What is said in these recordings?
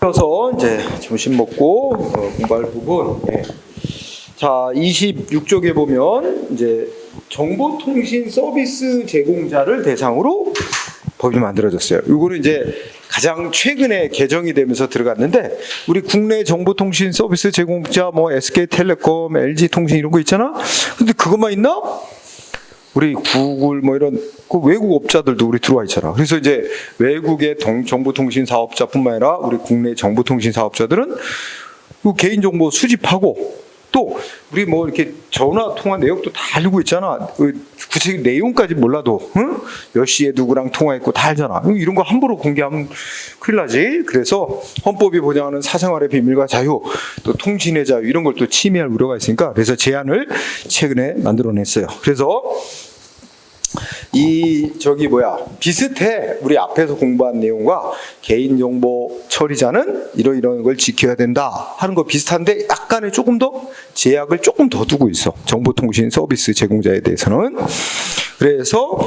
그래서 이제 점심 먹고 공부할 부분. 자, 26쪽에 보면 이제 정보통신 서비스 제공자를 대상으로 법이 만들어졌어요. 이거는 이제 가장 최근에 개정이 되면서 들어갔는데, 우리 국내 정보통신 서비스 제공자 뭐 SK텔레콤, LG통신 이런 거 있잖아. 근데 그것만 있나? 우리 구글 뭐 이런 그 외국 업자들도 우리 들어와 있잖아. 그래서 이제 외국의 정보통신 사업자뿐만 아니라 우리 국내 정보통신 사업자들은 그 개인정보 수집하고, 또 우리 뭐 이렇게 전화 통화 내역도 다 알고 있잖아. 구체적인 내용까지 몰라도 몇 시에 누구랑 통화했고 다 알잖아. 이런 거 함부로 공개하면 큰일 나지. 그래서 헌법이 보장하는 사생활의 비밀과 자유, 또 통신의 자유, 이런 걸 또 침해할 우려가 있으니까, 그래서 제한을 최근에 만들어냈어요. 그래서 비슷해. 우리 앞에서 공부한 내용과 개인정보 처리자는 이런 걸 지켜야 된다 하는 거 비슷한데, 약간의 조금 더 제약을 조금 더 두고 있어. 정보통신 서비스 제공자에 대해서는. 그래서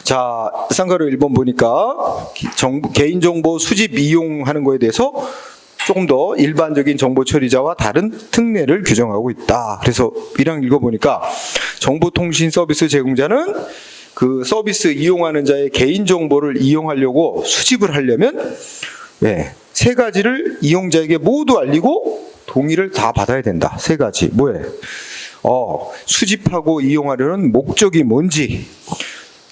자, 쌍가루 1번 보니까 개인정보 수집 이용하는 거에 대해서 조금 더 일반적인 정보 처리자와 다른 특례를 규정하고 있다. 그래서 1항 읽어보니까 정보통신 서비스 제공자는 그 서비스 이용하는 자의 개인정보를 이용하려고 수집을 하려면 세 가지를 이용자에게 모두 알리고 동의를 다 받아야 된다. 세 가지. 뭐예요? 수집하고 이용하려는 목적이 뭔지,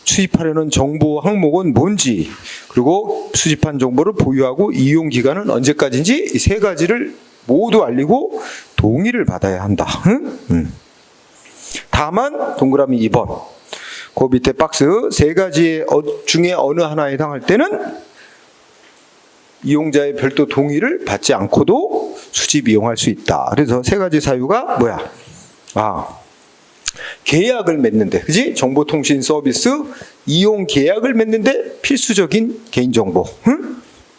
수집하려는 정보 항목은 뭔지, 그리고 수집한 정보를 보유하고 이용 기간은 언제까지인지, 이 세 가지를 모두 알리고 동의를 받아야 한다. 다만 동그라미 2번 그 밑에 박스 세 가지 중에 어느 하나에 해당할 때는 이용자의 별도 동의를 받지 않고도 수집 이용할 수 있다. 그래서 세 가지 사유가 뭐야? 계약을 맺는데, 그지? 정보통신 서비스 이용 계약을 맺는데 필수적인 개인정보.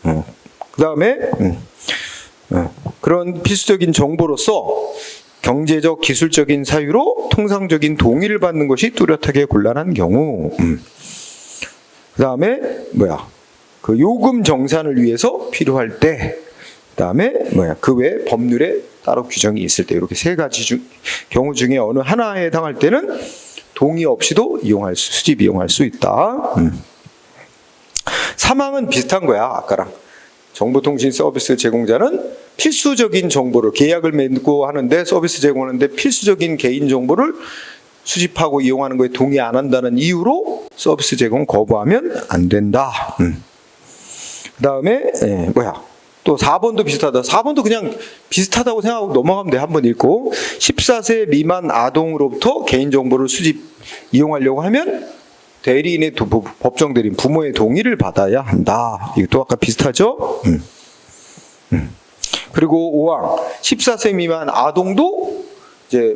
그 다음에 그런 필수적인 정보로서 경제적, 기술적인 사유로 통상적인 동의를 받는 것이 뚜렷하게 곤란한 경우. 그 다음에 그 요금 정산을 위해서 필요할 때. 그 다음에 그 외에 법률에 따로 규정이 있을 때, 이렇게 세 가지 경우 중에 어느 하나에 해당할 때는 동의 없이도 수집 이용할 수 있다. 3항은 비슷한 거야, 아까랑. 정보통신 서비스 제공자는 필수적인 정보를 계약을 맺고 하는데, 서비스 제공하는데 필수적인 개인정보를 수집하고 이용하는 거에 동의 안 한다는 이유로 서비스 제공 거부하면 안 된다. 그 다음에 또 4번도 비슷하다. 4번도 그냥 비슷하다고 생각하고 넘어가면 돼. 한번 읽고. 14세 미만 아동으로부터 개인정보를 이용하려고 하면 대리인의 법정 대리인, 부모의 동의를 받아야 한다. 이것도 아까 비슷하죠? 그리고 5항 14세 미만 아동도 이제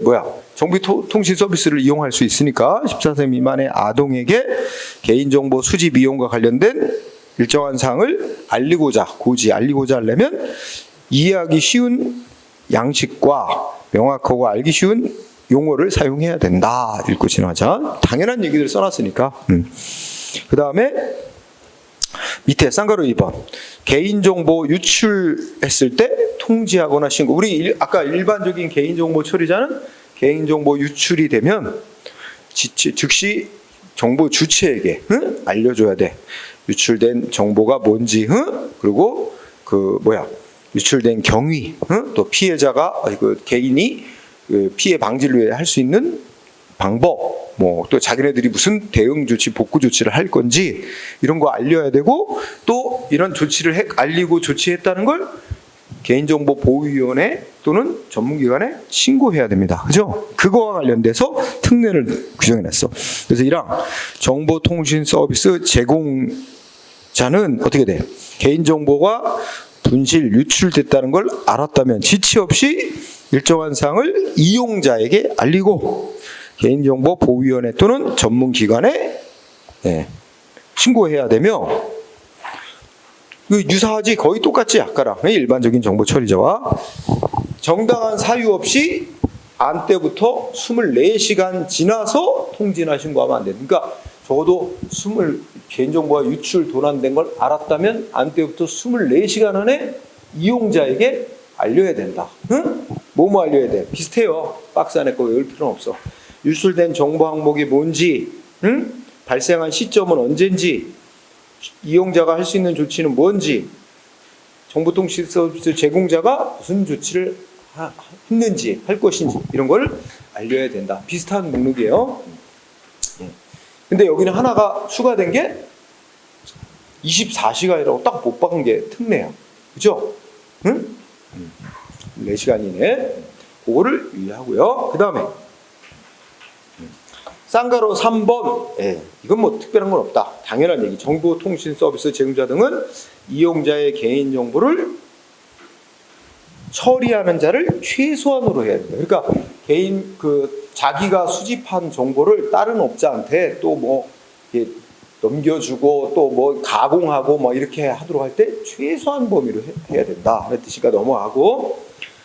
정보통신 서비스를 이용할 수 있으니까 14세 미만의 아동에게 개인정보 수집 이용과 관련된 일정한 사항을 알리고자 하려면 이해하기 쉬운 양식과 명확하고 알기 쉬운 용어를 사용해야 된다. 읽고 지나가자. 당연한 얘기들 써놨으니까. 그 다음에 밑에 쌍가루 2번 개인정보 유출했을 때 통지하거나 신고. 우리 아까 일반적인 개인정보 처리자는 개인정보 유출이 되면 즉시 정보 주체에게 알려줘야 돼. 유출된 정보가 뭔지, 그리고 유출된 경위, 또 피해자가 개인이 피해 방지를 위해 할 수 있는 방법, 또 자기네들이 무슨 대응 조치, 복구 조치를 할 건지 이런 거 알려야 되고, 또 이런 조치를 알리고 조치했다는 걸 개인정보보호위원회 또는 전문기관에 신고해야 됩니다. 그죠? 그거와 관련돼서 특례를 규정해놨어. 그래서 1항 정보통신 서비스 제공자는 어떻게 돼? 개인정보가 분실, 유출됐다는 걸 알았다면 지체 없이 일정한 사항을 이용자에게 알리고 개인정보보호위원회 또는 전문기관에 신고해야 되며, 유사하지? 거의 똑같지? 아까랑 일반적인 정보 처리자와 정당한 사유 없이 안 때부터 24시간 지나서 통지나 신고하면 안 돼. 그러니까 적어도 개인정보가 유출 도난된 걸 알았다면 안때부터 24시간 안에 이용자에게 알려야 된다. 응? 뭐뭐 알려야 돼? 비슷해요. 박스 안에 거 외울 필요는 없어. 유출된 정보 항목이 뭔지, 응? 발생한 시점은 언젠지, 이용자가 할 수 있는 조치는 뭔지, 정보통신 서비스 제공자가 무슨 조치를 했는지, 할 것인지 이런 걸 알려야 된다. 비슷한 목록이에요. 근데 여기는 하나가 추가된 게 24시간이라고 딱 못 박은 게 특례야. 그죠? 응? 4시간 이내. 그거를 유의하고요. 그 다음에 쌍가로 3번. 이건 뭐 특별한 건 없다. 당연한 얘기. 정보통신 서비스 제공자 등은 이용자의 개인정보를 처리하는 자를 최소한으로 해야 된다. 그러니까 자기가 수집한 정보를 다른 업자한테 또 뭐 넘겨주고 또 뭐 가공하고 뭐 이렇게 하도록 할 때 최소한 범위로 해야 된다. 그런 뜻이니까 넘어가고,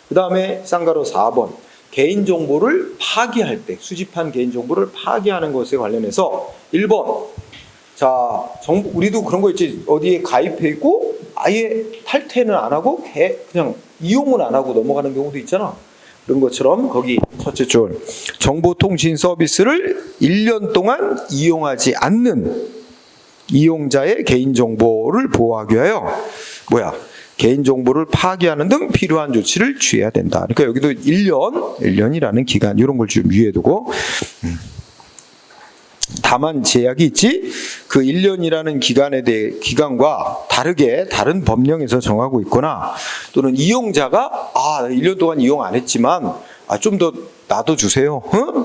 그 다음에 쌍가로 4번. 개인정보를 파기할 때, 수집한 개인정보를 파기하는 것에 관련해서 1번. 자, 우리도 그런 거 있지. 어디에 가입해 있고 아예 탈퇴는 안 하고 그냥 이용은 안 하고 넘어가는 경우도 있잖아. 그런 것처럼 거기 첫째 줄, 정보통신 서비스를 1년 동안 이용하지 않는 이용자의 개인정보를 보호하기 위하여 개인정보를 파기하는 등 필요한 조치를 취해야 된다. 그러니까 여기도 1년이라는 기간, 이런 걸 좀 유의해 두고, 다만 제약이 있지. 그 1년이라는 기간과 다르게 다른 법령에서 정하고 있거나, 또는 이용자가 1년 동안 이용 안 했지만 좀 더 놔둬주세요.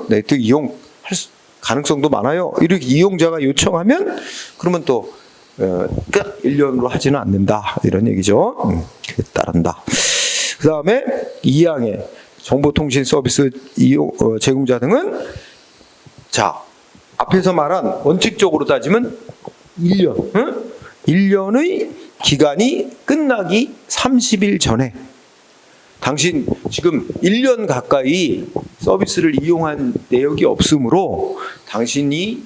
네, 또 이용할 가능성도 많아요. 이렇게 이용자가 요청하면 그러면 또 1년으로 하지는 않는다. 이런 얘기죠. 그에 따른다. 그 다음에 2항에 정보통신 서비스 제공자 등은 앞에서 말한 원칙적으로 따지면 1년. 1년의 기간이 끝나기 30일 전에 당신 지금 1년 가까이 서비스를 이용한 내역이 없으므로 당신이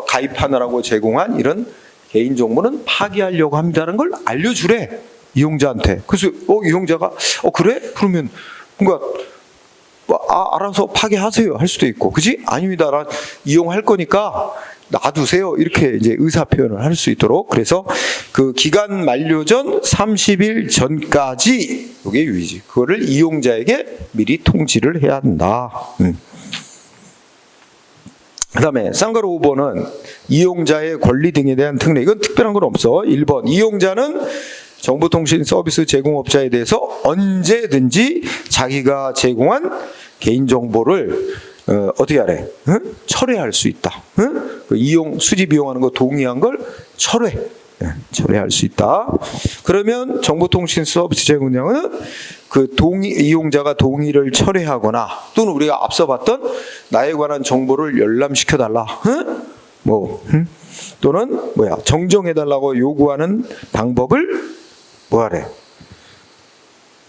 가입하느라고 제공한 이런 개인정보는 파기하려고 합니다라는 걸 알려주래, 이용자한테. 그래서 이용자가 그래? 그러면 뭔가 알아서 파기하세요 할 수도 있고, 그지? 아닙니다, 나 이용할 거니까 놔두세요, 이렇게 이제 의사 표현을 할 수 있도록. 그래서 그 기간 만료 전 30일 전까지, 이게 유의지. 그거를 이용자에게 미리 통지를 해야 한다. 그 다음에 쌍가로 5번은 이용자의 권리 등에 대한 특례. 이건 특별한 건 없어. 1번, 이용자는 정보통신 서비스 제공업자에 대해서 언제든지 자기가 제공한 개인정보를 어떻게 하래? 철회할 수 있다. 수집 이용하는 거 동의한 걸 철회할 수 있다. 그러면 정보통신 서비스 제공자는 이용자가 동의를 철회하거나, 또는 우리가 앞서 봤던 나에 관한 정보를 열람시켜달라. 또는 정정해달라고 요구하는 방법을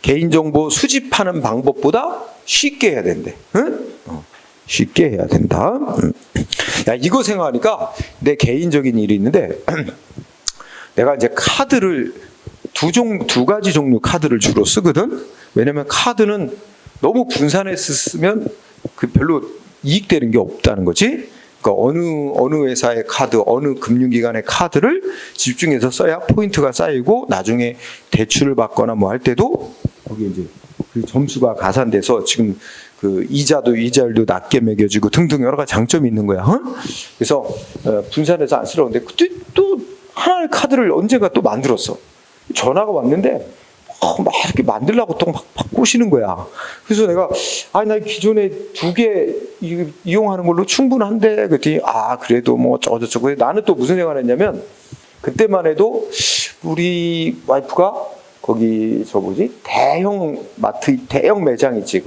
개인정보 수집하는 방법보다 쉽게 해야 된대. 쉽게 해야 된다. 이거 생각하니까 내 개인적인 일이 있는데, 내가 이제 카드를 두 가지 종류 카드를 주로 쓰거든. 왜냐면 카드는 너무 분산해서 쓰면 별로 이익되는 게 없다는 거지. 그러니까 어느 회사의 카드, 어느 금융기관의 카드를 집중해서 써야 포인트가 쌓이고 나중에 대출을 받거나 뭐 할 때도 거기 이제 그 점수가 가산돼서 지금 그 이자율도 낮게 매겨지고 등등 여러 가지 장점이 있는 거야. 그래서 분산해서 안 쓰려는데, 그때 또 하나의 카드를 언젠가 또 만들었어. 전화가 왔는데 막 이렇게 만들려고 또 막 꼬시는 거야. 그래서 내가 나 기존에 2개 이용하는 걸로 충분한데, 그랬더니 그래도 뭐 저쩌고. 나는 또 무슨 생각을 했냐면, 그때만 해도 우리 와이프가 거기 대형 마트, 대형 매장 있지,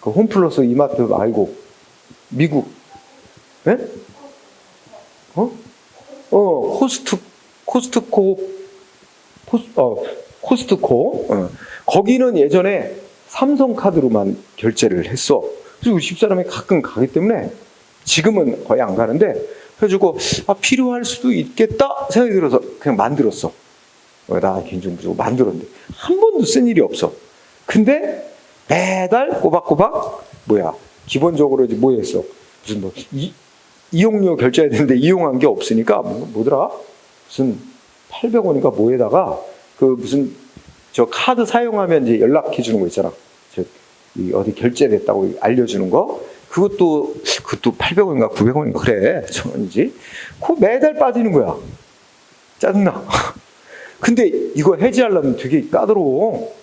그 홈플러스 이마트 말고 미국 코스트코. 거기는 예전에 삼성카드로만 결제를 했어. 그래서 우리 집사람이 가끔 가기 때문에 지금은 거의 안 가는데 해주고 필요할 수도 있겠다 생각이 들어서 그냥 만들었어. 나 개인정보 주고 만들었는데 한 번도 쓴 일이 없어. 근데 매달 꼬박꼬박 기본적으로 이제 했어? 무슨 이용료 결제해야 되는데 이용한 게 없으니까 뭐더라? 무슨 800원인가 뭐에다가 무슨 저 카드 사용하면 이제 연락해 주는 거 있잖아. 어디 결제됐다고 알려주는 거. 그것도 800원인가 900원인가 그래. 1000원이지. 그거 매달 빠지는 거야. 짜증나. 근데 이거 해지하려면 되게 까다로워.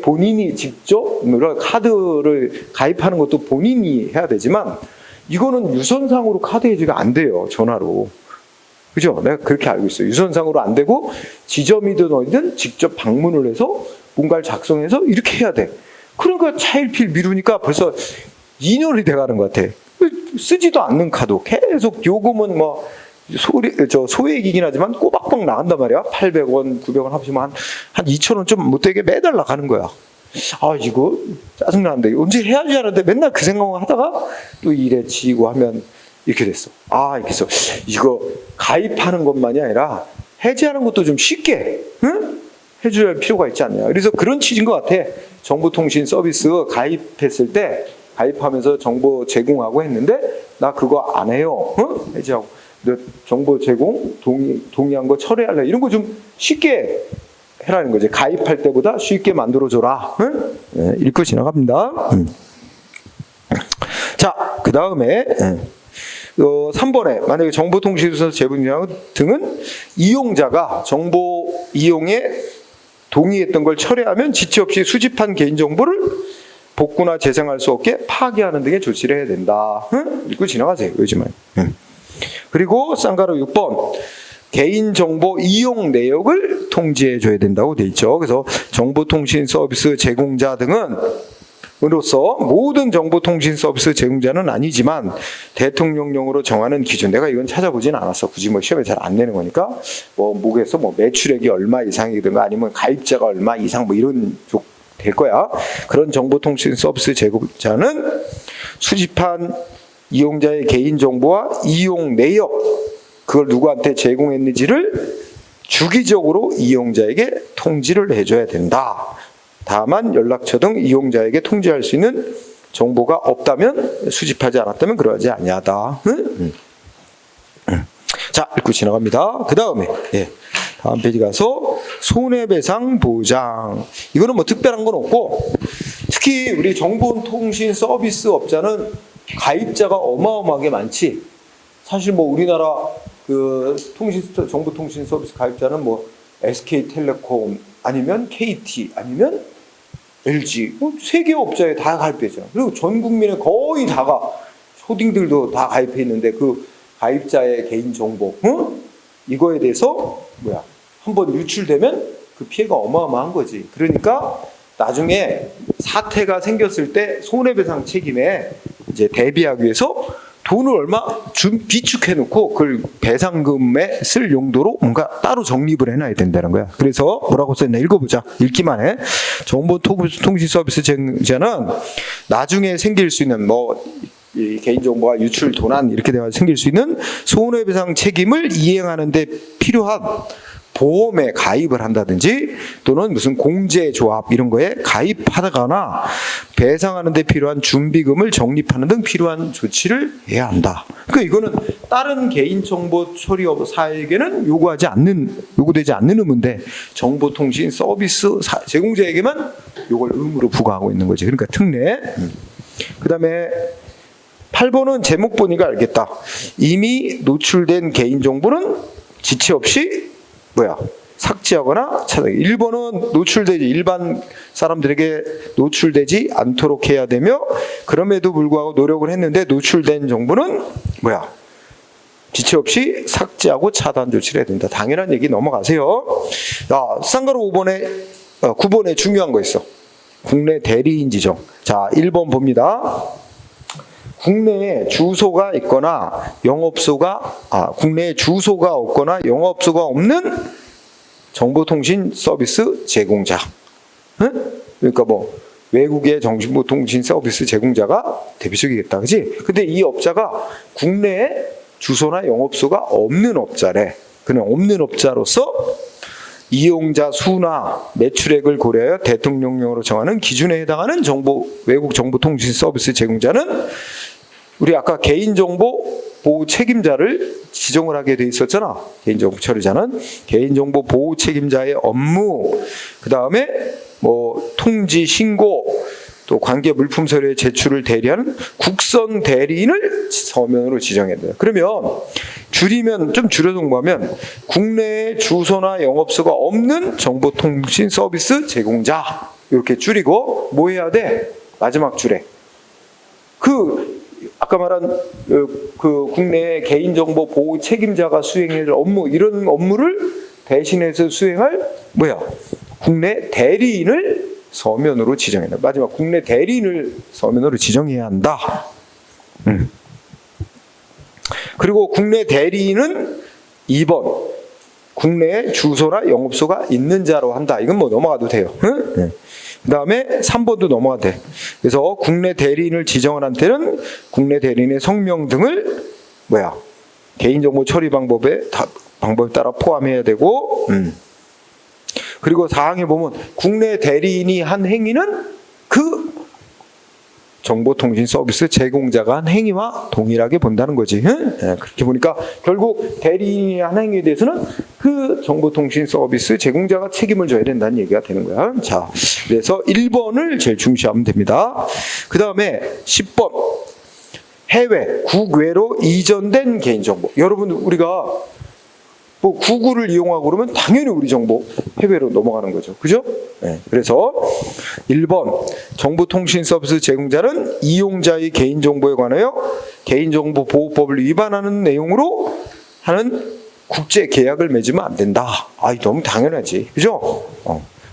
본인이 직접 카드를 가입하는 것도 본인이 해야 되지만 이거는 유선상으로 카드 해지가 안 돼요. 전화로. 그죠? 내가 그렇게 알고 있어요. 유선상으로 안 되고 지점이든 어디든 직접 방문을 해서 뭔가를 작성해서 이렇게 해야 돼. 그러니까 차일피일 미루니까 벌써 2년이 돼가는 것 같아. 쓰지도 않는 카드. 계속 요금은 소액이긴 하지만 꼬박꼬박 나간단 말이야. 800원, 900원 합치면 한 2,000원 좀 못되게 매달 나가는 거야. 이거 짜증나는데 언제 해야지 하는데 맨날 그 생각만 하다가 또 일에 지고 하면 이렇게 됐어. 이렇게 해서 이거 가입하는 것만이 아니라 해지하는 것도 좀 쉽게 해줘야 할 필요가 있지 않냐. 그래서 그런 취지인 것 같아. 정보통신 서비스 가입했을 때 가입하면서 정보 제공하고 했는데 나 그거 안 해요. 해지하고 정보 제공 동의한 거 철회할래. 이런 거 좀 쉽게 해라는 거지. 가입할 때보다 쉽게 만들어줘라. 네, 읽고 지나갑니다. 자, 그 다음에 3번에 만약에 정보통신서 제공 등은 이용자가 정보 이용에 동의했던 걸 철회하면 지체 없이 수집한 개인정보를 복구나 재생할 수 없게 파기하는 등의 조치를 해야 된다. 읽고 지나가세요. 요즘은. 그리고 쌍가루 6번 개인정보 이용 내역을 통지해줘야 된다고 돼 있죠. 그래서 정보통신 서비스 제공자 등은 으로서 모든 정보통신 서비스 제공자는 아니지만 대통령령으로 정하는 기준, 내가 이건 찾아보진 않았어. 굳이 시험에 잘 안 내는 거니까 뭐겠어? 매출액이 얼마 이상이든가 아니면 가입자가 얼마 이상 이런 쪽 될 거야. 그런 정보통신 서비스 제공자는 수집한 이용자의 개인정보와 이용 내역, 그걸 누구한테 제공했는지를 주기적으로 이용자에게 통지를 해줘야 된다. 다만 연락처 등 이용자에게 통지할 수 있는 정보가 없다면, 수집하지 않았다면 그러하지 아니하다. 자, 읽고 지나갑니다. 그 다음에 다음 페이지 가서 손해배상 보장. 이거는 특별한 건 없고, 특히 우리 정보통신 서비스 업자는 가입자가 어마어마하게 많지. 사실 우리나라 정보통신 서비스 가입자는 SK텔레콤 아니면 KT 아니면 LG 세 개 업자에 다 가입돼 있잖아. 그리고 전 국민의 거의 다가 초딩들도 다 가입해 있는데 그 가입자의 개인 정보 이거에 대해서 한번 유출되면 그 피해가 어마어마한 거지. 그러니까 나중에 사태가 생겼을 때 손해배상 책임에 이제 대비하기 위해서 돈을 얼마 비축해 놓고 그걸 배상금에 쓸 용도로 뭔가 따로 적립을 해놔야 된다는 거야. 그래서 뭐라고 써있나 읽어보자. 읽기만 해. 정보통신 서비스 제공자는 나중에 생길 수 있는 이 개인정보가 유출, 도난 이렇게 돼서 생길 수 있는 손해배상 책임을 이행하는 데 필요한 보험에 가입을 한다든지 또는 무슨 공제조합 이런 거에 가입하거나 배상하는 데 필요한 준비금을 적립하는 등 필요한 조치를 해야 한다. 그러니까 이거는 다른 개인정보 처리사에게는 요구되지 않는 의무인데 정보통신 서비스 제공자에게만 이걸 의무로 부과하고 있는 거지. 그러니까 특례. 그 다음에 8번은 제목 보니까 알겠다. 이미 노출된 개인정보는 지체 없이 삭제하거나 차단. 1번은 노출되지, 일반 사람들에게 노출되지 않도록 해야 되며, 그럼에도 불구하고 노력을 했는데 노출된 정보는 지체 없이 삭제하고 차단 조치를 해야 된다. 당연한 얘기 넘어가세요. 쌍가루 9번에 중요한 거 있어. 국내 대리인 지정. 자, 1번 봅니다. 국내에 주소가 있거나 국내에 주소가 없거나 영업소가 없는 정보통신 서비스 제공자. 그러니까 외국의 정보통신 서비스 제공자가 대표적이겠다, 그지? 근데 이 업자가 국내에 주소나 영업소가 없는 업자래. 그는 없는 업자로서 이용자 수나 매출액을 고려하여 대통령령으로 정하는 기준에 해당하는 외국 정보통신 서비스 제공자는 우리 아까 개인정보 보호 책임자를 지정을 하게 돼 있었잖아. 개인정보 처리자는 개인정보 보호 책임자의 업무, 그 다음에 뭐 통지, 신고, 또 관계 물품 서류의 제출을 대리하는 국선 대리인을 서면으로 지정해야 돼요. 그러면 줄이면 좀 줄여서 공부하면 국내에 주소나 영업소가 없는 정보통신 서비스 제공자 이렇게 줄이고 뭐 해야 돼? 마지막 줄에 아까 말한 그 국내 개인정보 보호 책임자가 수행해야 될 업무, 이런 업무를 대신해서 수행할 국내 대리인을 서면으로 지정해야 한다. 마지막 국내 대리인을 서면으로 지정해야 한다. 그리고 국내 대리인은 2번 국내에 주소나 영업소가 있는 자로 한다. 이건 뭐 넘어가도 돼요. 그 다음에 3번도 넘어가도 돼. 그래서 국내 대리인을 지정을 한 때는 국내 대리인의 성명 등을 개인정보 처리 방법에 따라 포함해야 되고, 그리고 사항에 보면 국내 대리인이 한 행위는 그 정보통신 서비스 제공자가 한 행위와 동일하게 본다는 거지. 그렇게 보니까 결국 대리인이 한 행위에 대해서는 그 정보통신 서비스 제공자가 책임을 져야 된다는 얘기가 되는 거야. 자, 그래서 1번을 제일 중시하면 됩니다. 그 다음에 10번 해외, 국외로 이전된 개인정보. 여러분, 우리가 뭐 구글을 이용하고 그러면 당연히 우리 정보 해외로 넘어가는 거죠. 그죠? 그래서 1번 정보통신 서비스 제공자는 이용자의 개인정보에 관하여 개인정보보호법을 위반하는 내용으로 하는 국제 계약을 맺으면 안 된다. 너무 당연하지. 그죠?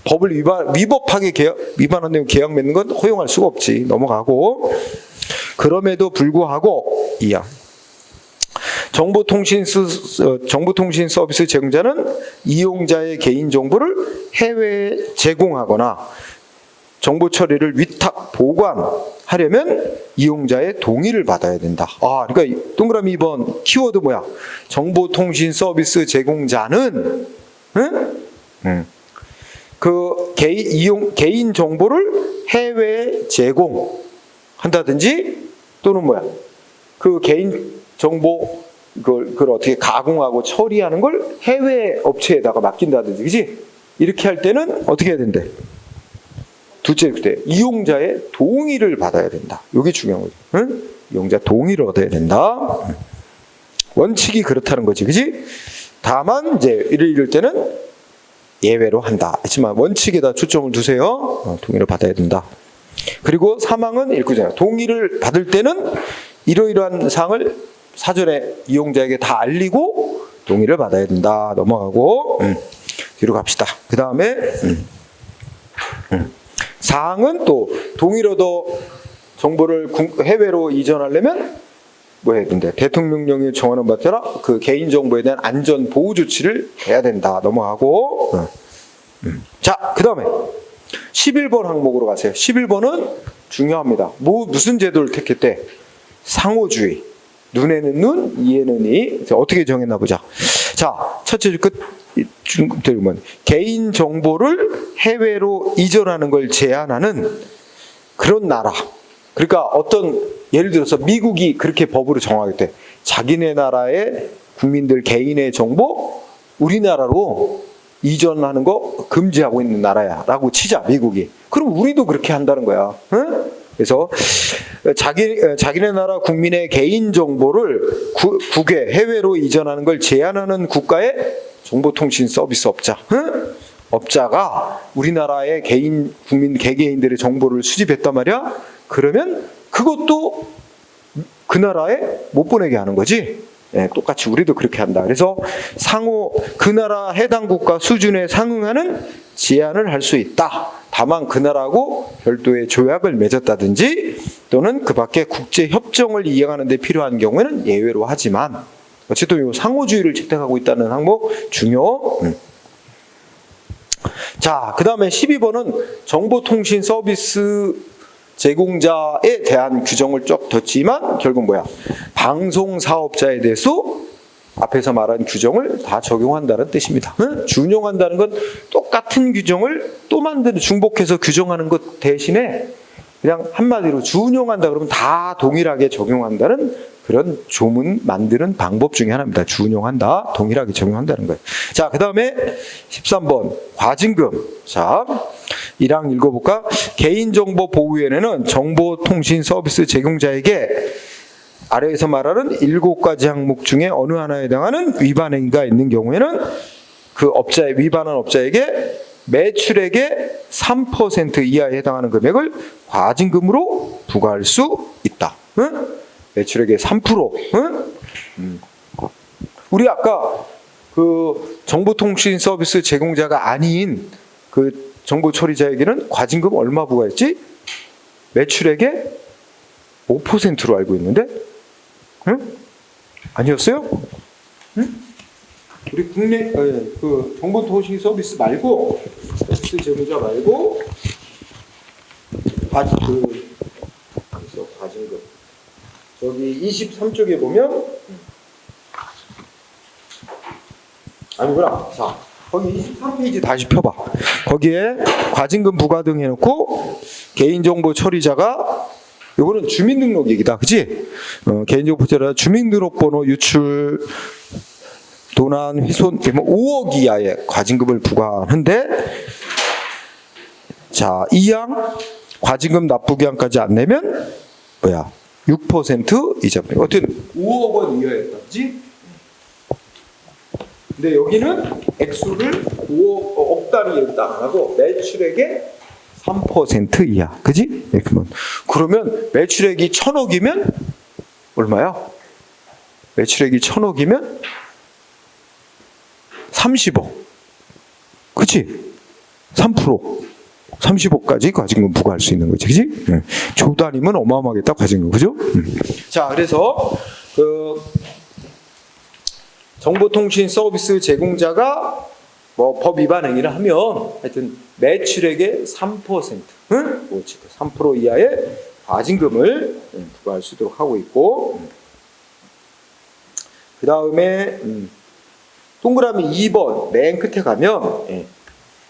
법을 위법하게 위반한 내용 계약 맺는 건 허용할 수가 없지. 넘어가고, 그럼에도 불구하고 정보통신 서비스 제공자는 이용자의 개인정보를 해외에 제공하거나 정보 처리를 위탁, 보관하려면 이용자의 동의를 받아야 된다. 그러니까 동그라미 2번 키워드 뭐야? 정보통신 서비스 제공자는 그 개인 정보를 해외에 제공한다든지 또는 그 개인 정보 그걸 어떻게 가공하고 처리하는 걸 해외 업체에다가 맡긴다든지, 그지? 이렇게 할 때는 어떻게 해야 된대? 둘째, 이용자의 동의를 받아야 된다. 이게 중요한 거죠. 이용자 동의를 얻어야 된다. 원칙이 그렇다는 거지, 그지? 다만 이제 이럴 때는 예외로 한다. 하지만 원칙에다 초점을 두세요. 동의를 받아야 된다. 그리고 사항은 읽고잖아요. 동의를 받을 때는 이러이러한 사항을 사전에 이용자에게 다 알리고 동의를 받아야 된다. 넘어가고 뒤로 갑시다. 그 다음에 사항은 또 동의를 얻어 정보를 해외로 이전하려면 뭐 해야 된대? 대통령령이 정하는 바에 따라 그 개인정보에 대한 안전 보호 조치를 해야 된다. 넘어가고, 자, 그 다음에 11번 항목으로 가세요. 11번은 중요합니다. 무슨 제도를 택했대? 상호주의. 눈에는 눈, 이에는 이. 어떻게 정했나 보자. 자, 첫째 줄 끝 보면 개인 정보를 해외로 이전하는 걸 제한하는 그런 나라. 그러니까 예를 들어서 미국이 그렇게 법으로 정하겠대. 자기네 나라의 국민들 개인의 정보 우리나라로 이전하는 거 금지하고 있는 나라야라고 치자, 미국이. 그럼 우리도 그렇게 한다는 거야. 그래서 자기네 나라 국민의 개인 정보를 국외 해외로 이전하는 걸 제한하는 국가의 정보통신 서비스 업자가 우리나라의 국민 개개인들의 정보를 수집했단 말이야. 그러면 그것도 그 나라에 못 보내게 하는 거지. 똑같이 우리도 그렇게 한다. 그래서 그 나라 해당 국가 수준에 상응하는 제한을 할 수 있다. 다만 그 나라하고 별도의 조약을 맺었다든지 또는 그 밖에 국제 협정을 이행하는 데 필요한 경우에는 예외로 하지만 어쨌든 이 상호주의를 채택하고 있다는 항목 중요. 자, 그 다음에 12번은 정보통신 서비스 제공자에 대한 규정을 쭉 뒀지만 결국 뭐야? 방송사업자에 대해서 앞에서 말한 규정을 다 적용한다는 뜻입니다. 응? 준용한다는 건 똑같은 규정을 또 만드는 중복해서 규정하는 것 대신에 그냥 한마디로 준용한다 그러면 다 동일하게 적용한다는 그런 조문 만드는 방법 중에 하나입니다. 준용한다, 동일하게 적용한다는 거예요. 자, 그 다음에 13번 과징금. 자, 1항 읽어볼까? 개인정보보호위원회는 정보통신 서비스 제공자에게 아래에서 말하는 7가지 항목 중에 어느 하나에 해당하는 위반 행위가 있는 경우에는 그 업자의 위반한 업자에게 매출액의 3% 이하에 해당하는 금액을 과징금으로 부과할 수 있다. 응? 매출액의 3%. 응? 우리 아까 그 정보통신 서비스 제공자가 아닌 그 정보 처리자에게는 과징금 얼마 부과했지? 매출액의 5%로 알고 있는데? 응? 아니었어요? 응? 우리 국내 그 정보통신 서비스 말고 서비스 제공자 말고 과징금 저기 23쪽에 보면 아니구나. 자, 거기 23페이지 다시 펴봐. 거기에 과징금 부과 등 해놓고 개인정보 처리자가 요거는 주민등록 얘기다, 그치? 개인정보 처리자 주민등록번호 유출 도난, 훼손, 5억 이하의 과징금을 부과하는데, 자, 2항 과징금 납부기한까지 안 내면 뭐야? 6% 이자입니다. 어쨌든 5억 원 이하였다, 그지? 근데 여기는 액수를 5억 단위로 딱 안 하고 매출액의 3% 이하, 그지? 그러면 매출액이 1,000억이면 얼마야? 매출액이 1,000억이면 30억. 그치? 3%. 30억까지 과징금 부과할 수 있는 거지. 그치? 네. 조 단위면 어마어마하겠다, 과징금. 그죠? 자, 그래서, 정보통신 서비스 제공자가 뭐 법 위반 행위를 하면 하여튼 매출액의 3%, 응? 3% 이하의 과징금을 부과할 수 있도록 하고 있고, 그 다음에, 동그라미 2번 맨 끝에 가면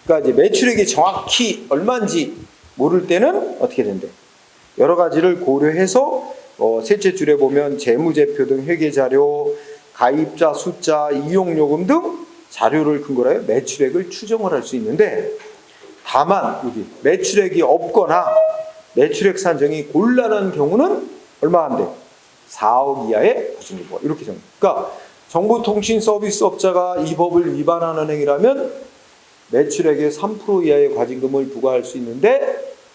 그러니까 이제 매출액이 정확히 얼마인지 모를 때는 어떻게 된대? 여러 가지를 고려해서 셋째 줄에 보면 재무제표 등 회계자료, 가입자 숫자, 이용요금 등 자료를 근거로 해 매출액을 추정을 할 수 있는데 다만 여기 매출액이 없거나 매출액 산정이 곤란한 경우는 얼마 안 돼? 4억 이하의 과징금 이렇게 정해. 그러니까 정보통신 서비스 업자가 이 법을 위반하는 행위라면 매출액의 3% 이하의 과징금을 부과할 수 있는데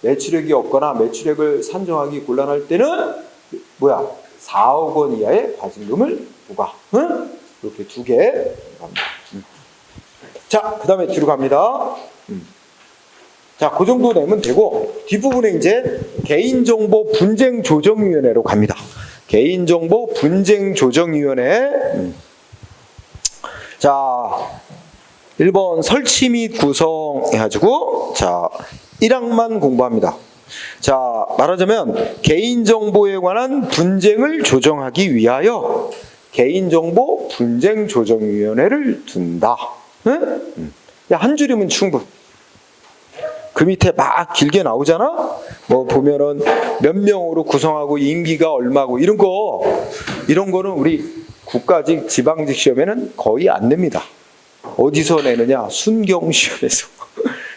매출액이 없거나 매출액을 산정하기 곤란할 때는 뭐야? 4억 원 이하의 과징금을 부과. 응? 이렇게 두 개 갑니다. 자, 그 다음에 뒤로 갑니다. 자, 그 정도 내면 되고 뒷부분에 이제 개인정보 분쟁조정위원회로 갑니다. 개인정보 분쟁조정위원회. 자, 1번 설치 및 구성해가지고 자 1항만 공부합니다. 자, 말하자면 개인정보에 관한 분쟁을 조정하기 위하여 개인정보 분쟁조정위원회를 둔다. 응? 한 줄이면 충분. 그 밑에 막 길게 나오잖아. 뭐 보면은 몇 명으로 구성하고 임기가 얼마고 이런 거는 우리 국가직 지방직 시험에는 거의 안 냅니다. 어디서 내느냐? 순경 시험에서.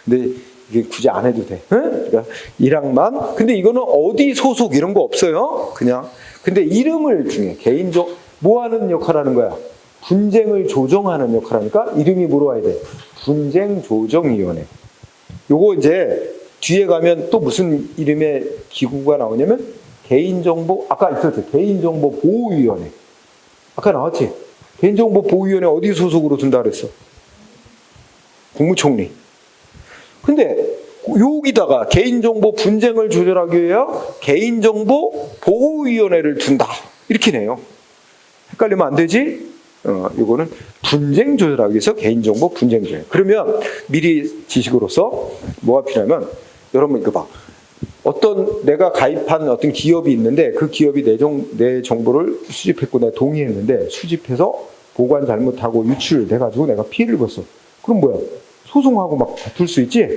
근데 이게 굳이 안 해도 돼. 응? 그러니까 1항만. 근데 이거는 어디 소속 이런 거 없어요. 그냥. 근데 이름을 중에 개인적 뭐 하는 역할 하는 거야? 분쟁을 조정하는 역할 하니까 이름이 뭐로 와야 돼? 분쟁조정위원회. 요거 이제 뒤에 가면 또 무슨 이름의 기구가 나오냐면 개인정보, 아까 있었죠. 개인정보보호위원회. 아까 나왔지? 개인정보보호위원회 어디 소속으로 둔다 그랬어? 국무총리. 근데 여기다가 개인정보 분쟁을 조절하기 위하여 개인정보보호위원회를 둔다. 이렇게 내요. 헷갈리면 안 되지? 이거는 분쟁 조절하기 위해서 개인정보 분쟁 조절. 그러면 미리 지식으로서 뭐가 필요하면 여러분 이거 봐. 어떤 내가 가입한 어떤 기업이 있는데 그 기업이 내 정보를 수집했고 내가 동의했는데 수집해서 보관 잘못하고 유출돼가지고 내가 피해를 입었어. 그럼 뭐야? 소송하고 막 다툴 수 있지?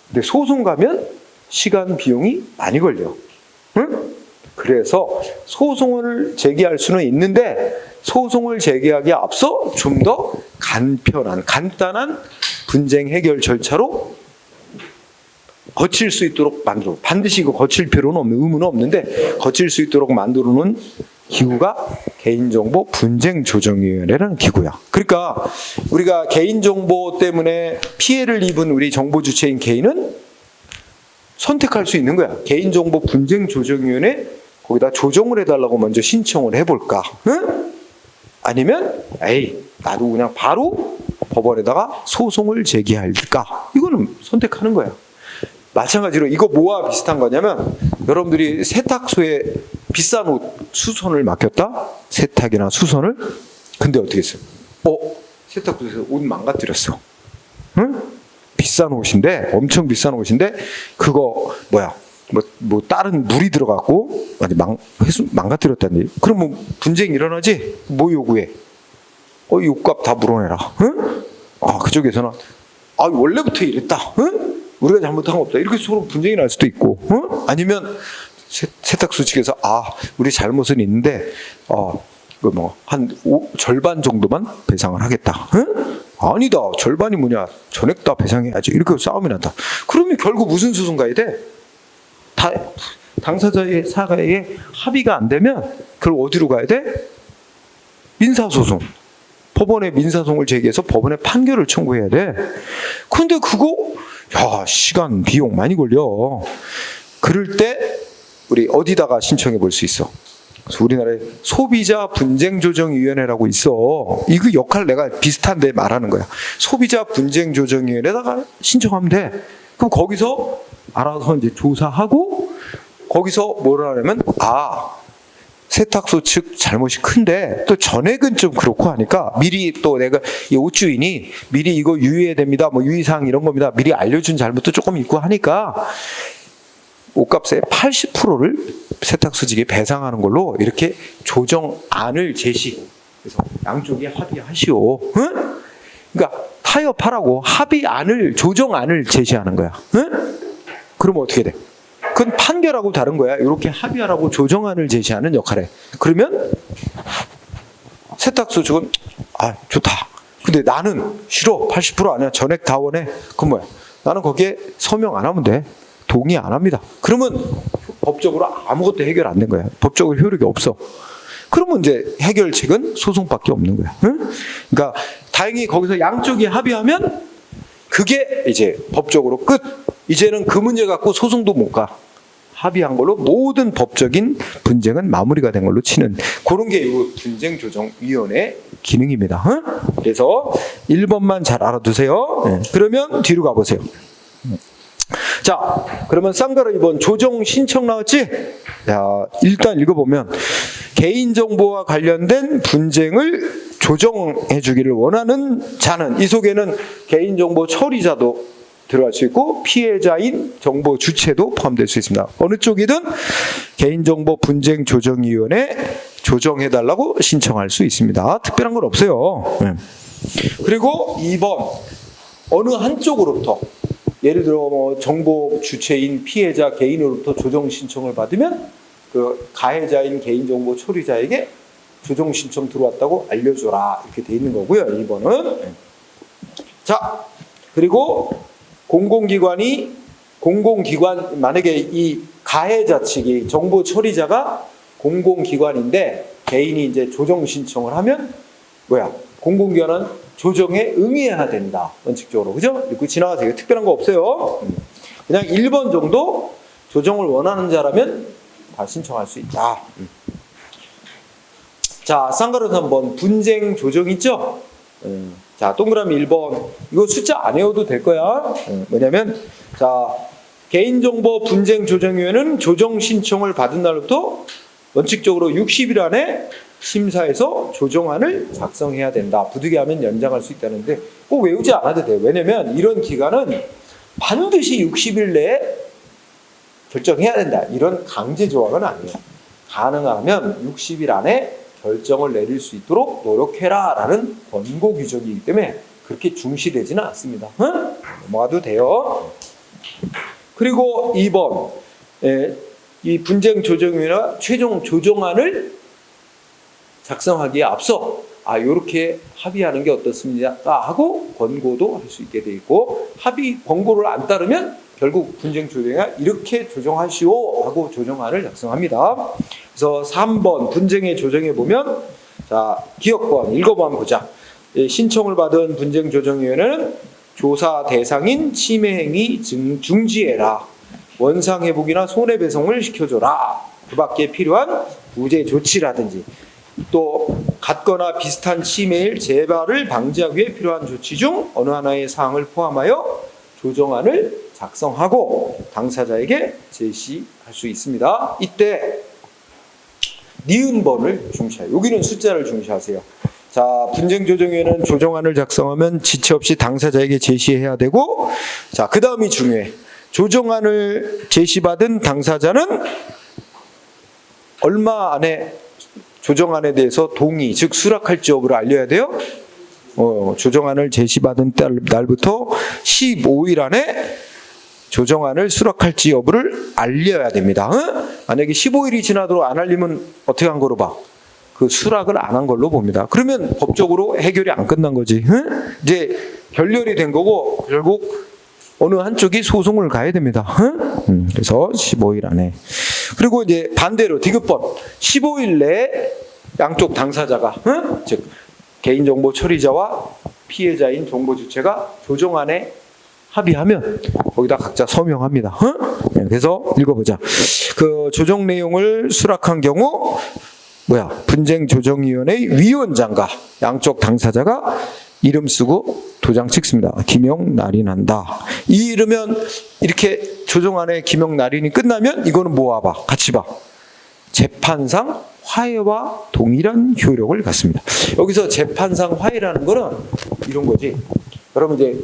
근데 소송 가면 시간 비용이 많이 걸려. 응? 그래서 소송을 제기할 수는 있는데 소송을 제기하기에 앞서 좀 더 간단한 분쟁 해결 절차로 거칠 수 있도록 만들어. 반드시 이거 거칠 필요는 없는, 의무는 없는데 거칠 수 있도록 만들어 놓은 기구가 개인정보 분쟁조정위원회라는 기구야. 그러니까 우리가 개인정보 때문에 피해를 입은 우리 정보 주체인 개인은 선택할 수 있는 거야. 개인정보 분쟁조정위원회 거기다 조정을 해달라고 먼저 신청을 해볼까? 응? 아니면 나도 그냥 바로 법원에다가 소송을 제기할까? 이거는 선택하는 거야. 마찬가지로 이거 뭐와 비슷한 거냐면 여러분들이 세탁소에 비싼 옷 수선을 맡겼다? 세탁이나 수선을? 근데 어떻게 했어요? 세탁소에서 옷 망가뜨렸어. 응? 비싼 옷인데, 엄청 비싼 옷인데 그거 뭐 다른 물이 들어갔고 망가뜨렸다니. 그럼 뭐 분쟁이 일어나지? 뭐 요구해? 이 옷값 다 물어내라. 응? 그쪽에서는 원래부터 이랬다. 응? 우리가 잘못한 거 없다. 이렇게 서로 분쟁이 날 수도 있고, 응? 아니면 세탁소 측에서 우리 잘못은 있는데 한 절반 정도만 배상을 하겠다. 응? 아니다. 절반이 뭐냐? 전액 다 배상해야지. 이렇게 싸움이 난다. 그러면 결국 무슨 소송 가야 돼? 당사자의 사과에 합의가 안 되면 그걸 어디로 가야 돼? 민사소송. 법원에 민사소송을 제기해서 법원에 판결을 청구해야 돼. 근데 그거 시간 비용 많이 걸려. 그럴 때 우리 어디다가 신청해 볼 수 있어? 그래서 우리나라에 소비자 분쟁조정위원회라고 있어. 이거 역할 내가 비슷한데 말하는 거야. 소비자 분쟁조정위원회에다가 신청하면 돼. 그럼 거기서 알아서 이제 조사하고 거기서 뭐라 하냐면 세탁소 측 잘못이 큰데 또 전액은 좀 그렇고 하니까 미리 또 내가 이 옷주인이 미리 이거 유의해야 됩니다. 뭐 유의사항 이런 겁니다. 미리 알려준 잘못도 조금 있고 하니까 옷값의 80%를 세탁소 측에 배상하는 걸로 이렇게 조정안을 제시. 그래서 양쪽이 합의하시오. 응? 그러니까 타협하라고 조정안을 제시하는 거야. 응? 그러면 어떻게 돼? 그건 판결하고 다른 거야. 이렇게 합의하라고 조정안을 제시하는 역할에. 그러면 세탁소 측은 좋다. 근데 나는 싫어. 80% 아니야. 전액 다 원해. 그럼 뭐야? 나는 거기에 서명 안 하면 돼. 동의 안 합니다. 그러면 법적으로 아무것도 해결 안 된 거야. 법적으로 효력이 없어. 그러면 이제 해결책은 소송밖에 없는 거야. 응? 그러니까 다행히 거기서 양쪽이 합의하면 그게 이제 법적으로 끝. 이제는 그 문제 갖고 소송도 못 가. 합의한 걸로 모든 법적인 분쟁은 마무리가 된 걸로 치는 그런 게 이 분쟁조정위원회 기능입니다. 응? 그래서 1번만 잘 알아두세요. 네. 그러면 뒤로 가보세요. 자, 그러면 쌍가루 2번 조정 신청 나왔지? 일단 읽어보면 개인정보와 관련된 분쟁을 조정해 주기를 원하는 자는, 이 속에는 개인정보 처리자도 들어갈 수 있고 피해자인 정보 주체도 포함될 수 있습니다. 어느 쪽이든 개인정보 분쟁조정위원회 조정해달라고 신청할 수 있습니다. 특별한 건 없어요. 그리고 2번 어느 한쪽으로부터, 예를 들어 뭐 정보 주체인 피해자 개인으로부터 조정 신청을 받으면 그 가해자인 개인정보 처리자에게 조정 신청 들어왔다고 알려줘라, 이렇게 돼 있는 거고요. 2번은. 자, 그리고 공공기관, 만약에 이 가해자 측이 정보 처리자가 공공기관인데 개인이 이제 조정 신청을 하면 공공기관은 조정에 응해야 된다. 원칙적으로. 그죠? 읽고 지나가세요. 특별한 거 없어요. 그냥 1번 정도 조정을 원하는 자라면 다 신청할 수 있다. 자, 쌍가루 3번 분쟁 조정 있죠? 자, 동그라미 1번. 이거 숫자 안 외워도 될 거야. 뭐냐면, 자, 개인정보 분쟁조정위원회는 조정 신청을 받은 날부터 원칙적으로 60일 안에 심사해서 조정안을 작성해야 된다. 부득이하면 연장할 수 있다는데 꼭 외우지 않아도 돼요. 왜냐면 이런 기간은 반드시 60일 내에 결정해야 된다. 이런 강제 조항은 아니에요. 가능하면 60일 안에 결정을 내릴 수 있도록 노력해라 라는 권고 규정이기 때문에 그렇게 중시되지는 않습니다. 응? 넘어가도 돼요. 그리고 2번 이 분쟁 조정위나 최종 조정안을 작성하기에 앞서 요렇게 합의하는 게 어떻습니까? 하고 권고도 할 수 있게 돼 있고 합의 권고를 안 따르면 결국 분쟁 조정위가 이렇게 조정하시오 하고 조정안을 작성합니다. 그래서 3번 분쟁의 조정에 보면 자 기억번 읽어봐 한번 보자. 신청을 받은 분쟁 조정위원회는 조사 대상인 침해 행위 중지해라. 원상 회복이나 손해배상을 시켜줘라. 그 밖에 필요한 구제 조치라든지 또 같거나 비슷한 침해일 재발을 방지하기 위해 필요한 조치 중 어느 하나의 사항을 포함하여 조정안을 작성하고 당사자에게 제시할 수 있습니다. 이때 니은번을 중시해요. 여기는 숫자를 중시하세요. 자, 분쟁조정위원회는 조정안을 작성하면 지체 없이 당사자에게 제시해야 되고 자, 그 다음이 중요해. 조정안을 제시받은 당사자는 얼마 안에 조정안에 대해서 동의, 즉 수락할지 여부를 알려야 돼요. 조정안을 제시받은 날부터 15일 안에 조정안을 수락할지 여부를 알려야 됩니다. 만약에 15일이 지나도록 안 알리면 어떻게 한 거로 봐? 그 수락을 안 한 걸로 봅니다. 그러면 법적으로 해결이 안 끝난 거지. 이제 결렬이 된 거고 결국 어느 한쪽이 소송을 가야 됩니다. 그래서 15일 안에. 그리고 이제 반대로 디귿번 15일 내에 양쪽 당사자가 즉 개인정보 처리자와 피해자인 정보 주체가 조정안에 합의하면 거기다 각자 서명합니다. 그래서 읽어보자. 그 조정 내용을 수락한 경우 분쟁조정위원회 위원장과 양쪽 당사자가 이름 쓰고 도장 찍습니다. 기명 날인한다. 이러면 이렇게 조정안에 기명 날인이 끝나면 이거는 뭐 와봐? 같이 봐. 재판상 화해와 동일한 효력을 갖습니다. 여기서 재판상 화해라는 거는 이런 거지. 여러분 이제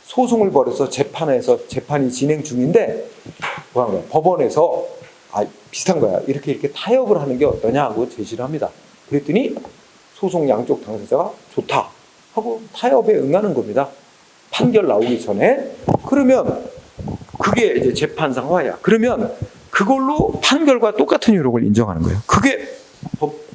소송을 벌여서 재판에서 재판이 진행 중인데 법원에서 비슷한 거야. 이렇게 타협을 하는 게 어떠냐 하고 제시를 합니다. 그랬더니 소송 양쪽 당사자가 좋다 하고 타협에 응하는 겁니다. 판결 나오기 전에. 그러면 그게 이제 재판상 화해야. 그러면 그걸로 판결과 똑같은 효력을 인정하는 거예요. 그게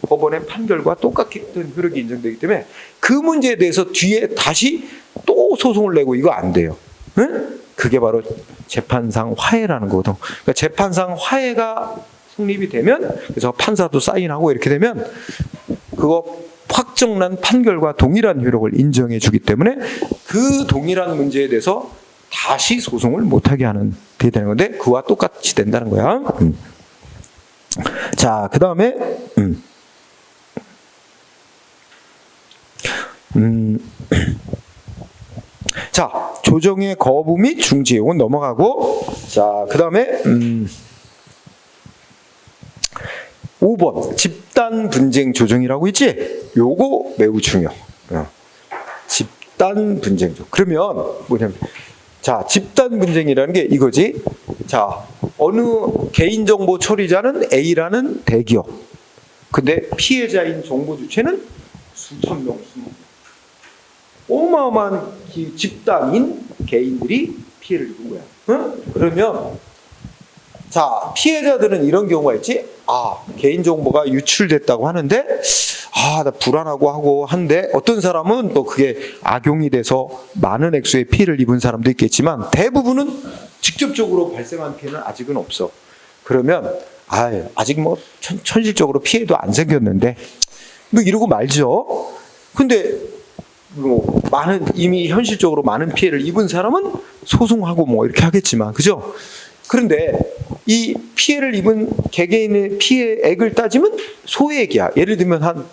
법원의 판결과 똑같은 효력이 인정되기 때문에 그 문제에 대해서 뒤에 다시 또 소송을 내고 이거 안 돼요. 응? 그게 바로 재판상 화해라는 거거든. 그러니까 재판상 화해가 성립이 되면 그래서 판사도 사인하고 이렇게 되면 그거 확정난 판결과 동일한 효력을 인정해 주기 때문에 그 동일한 문제에 대해서 다시 소송을 못하게 하는 게 되는 건데 그와 똑같이 된다는 거야. 자, 그 다음에 자, 조정의 거부 및 중지 이건 넘어가고 자, 그 다음에 5번 집단 분쟁 조정이라고 있지? 요거 매우 중요. 집단 분쟁 조정. 그러면 뭐냐면 자, 집단 분쟁이라는 게 이거지. 자, 어느 개인정보 처리자는 A라는 대기업. 근데 피해자인 정보 주체는 수천 명, 수만 명. 어마어마한 집단인 개인들이 피해를 입은 거야. 응? 그러면 자, 피해자들은 이런 경우가 있지. 개인정보가 유출됐다고 하는데 나 불안하고 하고 한데 어떤 사람은 또 그게 악용이 돼서 많은 액수의 피해를 입은 사람도 있겠지만 대부분은 직접적으로 발생한 피해는 아직은 없어. 그러면 아직 뭐 현실적으로 피해도 안 생겼는데 뭐 이러고 말죠. 근데 뭐 이미 현실적으로 많은 피해를 입은 사람은 소송하고 뭐 이렇게 하겠지만 그죠? 그런데 이 피해를 입은 개개인의 피해액을 따지면 소액이야. 예를 들면 한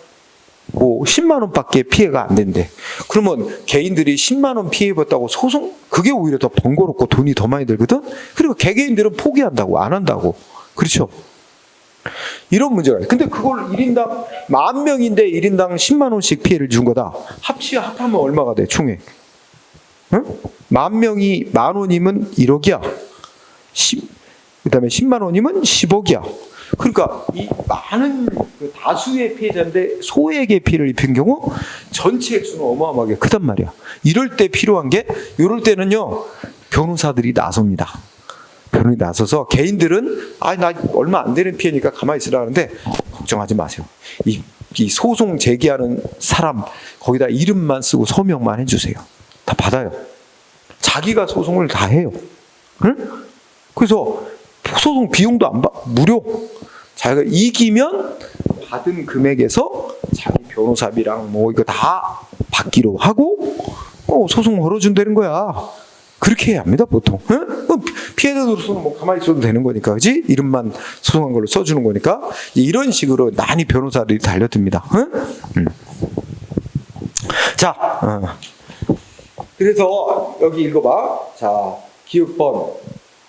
10만 원밖에 피해가 안 된대. 그러면 개인들이 10만 원 피해 입었다고 소송? 그게 오히려 더 번거롭고 돈이 더 많이 들거든? 그리고 개개인들은 포기한다고, 안 한다고. 그렇죠? 이런 문제가 있어요. 근데 그걸 1인당 10,000명인데 1인당 10만 원씩 피해를 준 거다. 합하면 얼마가 돼, 총액? 응? 10,000명이 10,000원이면 1억이야. 그다음에 10만 원이면 10억이야. 그러니까 이 많은 그 다수의 피해자인데 소액의 피해를 입힌 경우 전체 액수는 어마어마하게 크단 말이야. 이럴 때 필요한 게, 이럴 때는요, 변호사들이 나섭니다. 변호사들이 나서서 개인들은 나 얼마 안 되는 피해니까 가만히 있으라 하는데 걱정하지 마세요. 이 소송 제기하는 사람 거기다 이름만 쓰고 서명만 해주세요. 다 받아요. 자기가 소송을 다 해요. 응? 그래서 소송 비용도 안 무료. 자기가 이기면 받은 금액에서 자기 변호사비랑 뭐 이거 다 받기로 하고 소송 걸어준다는 거야. 그렇게 해야 합니다, 보통. 응? 피해자로서는 뭐 가만히 있어도 되는 거니까, 그지? 이름만 소송한 걸로 써주는 거니까. 이런 식으로 많이 변호사들이 달려듭니다. 응? 자, 그래서 여기 읽어봐. 자, 기업번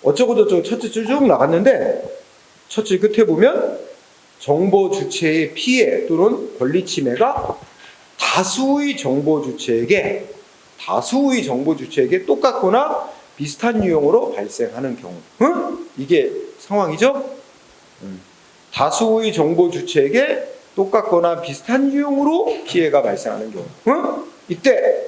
어쩌고저쩌고 첫째 줄 쭉 나갔는데 첫째 끝에 보면 정보 주체의 피해 또는 권리 침해가 다수의 정보 주체에게 똑같거나 비슷한 유형으로 발생하는 경우. 응? 이게 상황이죠? 다수의 정보 주체에게 똑같거나 비슷한 유형으로 피해가 발생하는 경우. 응? 이때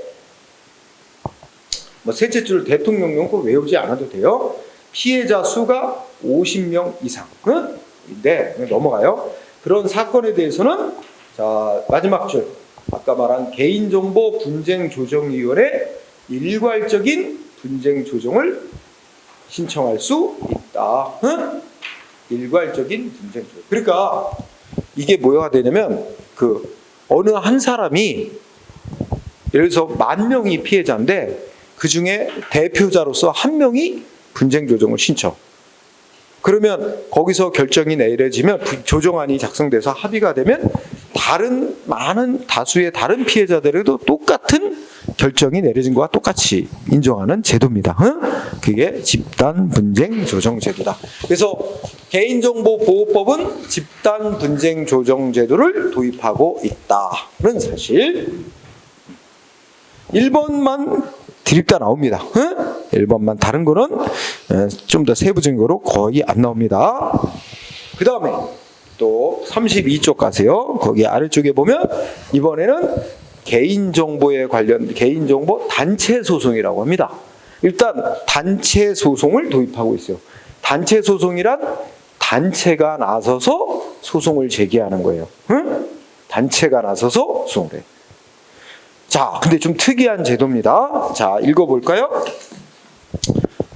뭐 셋째 줄 대통령령 꼭 외우지 않아도 돼요. 피해자 수가 50명 이상. 응? 네, 넘어가요. 그런 사건에 대해서는 자, 마지막 줄. 아까 말한 개인정보분쟁조정위원회 일괄적인 분쟁 조정을 신청할 수 있다. 응? 일괄적인 분쟁 조정. 그러니까 이게 뭐가 되냐면 어느 한 사람이 예를 들어서 10,000명이 피해자인데 그 중에 대표자로서 1명이 분쟁 조정을 신청. 그러면 거기서 결정이 내려지면 조정안이 작성돼서 합의가 되면 다수의 다른 피해자들에도 똑같은 결정이 내려진 것과 똑같이 인정하는 제도입니다. 응? 그게 집단 분쟁 조정 제도다. 그래서 개인정보보호법은 집단 분쟁 조정 제도를 도입하고 있다는 사실. 1번만 드립다 나옵니다. 응? 1번만. 다른 거는 좀 더 세부적인 거로 거의 안 나옵니다. 그 다음에 또 32쪽 가세요. 거기 아래쪽에 보면 이번에는 개인정보에 관련 개인정보 단체 소송이라고 합니다. 일단 단체 소송을 도입하고 있어요. 단체 소송이란 단체가 나서서 소송을 제기하는 거예요. 응? 단체가 나서서 소송을 해요. 자, 근데 좀 특이한 제도입니다. 자, 읽어볼까요?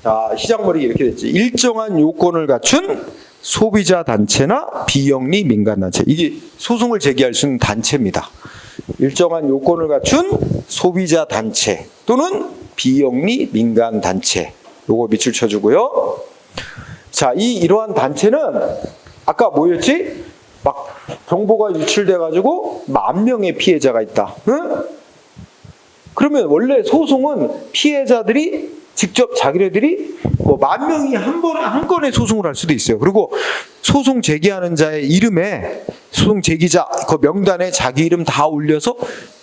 자, 시작머리 이렇게 됐지. 일정한 요건을 갖춘 소비자 단체나 비영리 민간단체. 이게 소송을 제기할 수 있는 단체입니다. 일정한 요건을 갖춘 소비자 단체 또는 비영리 민간단체. 요거 밑줄 쳐주고요. 자, 이러한 단체는 아까 뭐였지? 막 정보가 유출돼가지고 10,000명의 피해자가 있다. 응? 그러면 원래 소송은 피해자들이 직접 자기네들이 뭐 10,000명이 한 건에 소송을 할 수도 있어요. 그리고 소송 제기하는 자의 이름에 소송 제기자 그 명단에 자기 이름 다 올려서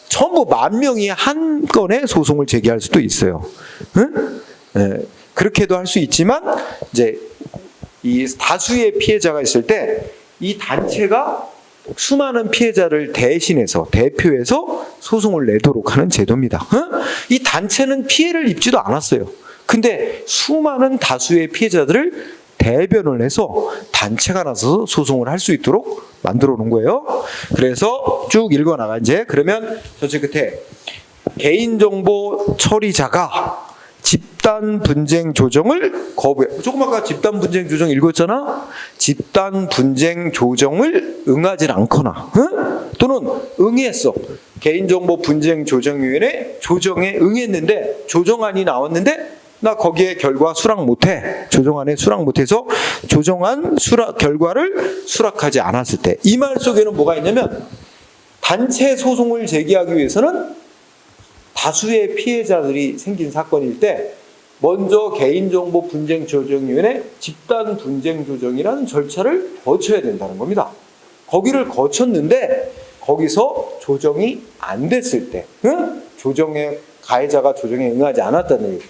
전부 10,000명이 한 건에 소송을 제기할 수도 있어요. 응? 네, 그렇게도 할 수 있지만 이제 이 다수의 피해자가 있을 때 이 단체가 수많은 피해자를 대표해서 소송을 내도록 하는 제도입니다. 이 단체는 피해를 입지도 않았어요. 근데 수많은 다수의 피해자들을 대변을 해서 단체가 나서서 소송을 할 수 있도록 만들어 놓은 거예요. 그래서 쭉 읽어 나가 이제 그러면 저쪽 끝에 개인정보 처리자가 집단 분쟁 조정을 거부해. 조금 아까 집단 분쟁 조정 읽었잖아. 집단 분쟁 조정을 응하지 않거나 또는 응했어. 개인정보 분쟁 조정위원회 조정에 응했는데 조정안이 나왔는데 나 거기에 결과 수락 못해. 조정안에 수락 못해서 조정안 결과를 수락하지 않았을 때 이 말 속에는 뭐가 있냐면 단체 소송을 제기하기 위해서는 다수의 피해자들이 생긴 사건일 때 먼저 개인정보분쟁조정위원회 집단분쟁조정이라는 절차를 거쳐야 된다는 겁니다. 거기를 거쳤는데 거기서 조정이 안 됐을 때, 조정에 가해자가 조정에 응하지 않았다든지,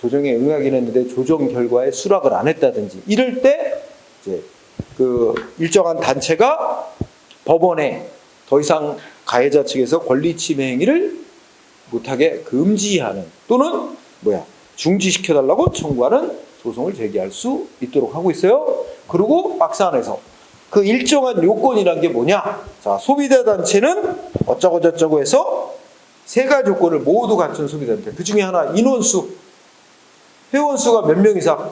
조정에 응하긴 했는데 조정 결과에 수락을 안 했다든지, 이럴 때 이제 그 일정한 단체가 법원에 더 이상 가해자 측에서 권리 침해 행위를 못하게 금지하는 또는 중지시켜달라고 청구하는 소송을 제기할 수 있도록 하고 있어요. 그리고 박스 안에서 그 일정한 요건이란 게 뭐냐? 자, 소비자 단체는 어쩌고 저쩌고 해서 세 가지 요건을 모두 갖춘 소비자 단체. 그 중에 하나 인원수, 회원수가 몇 명 이상?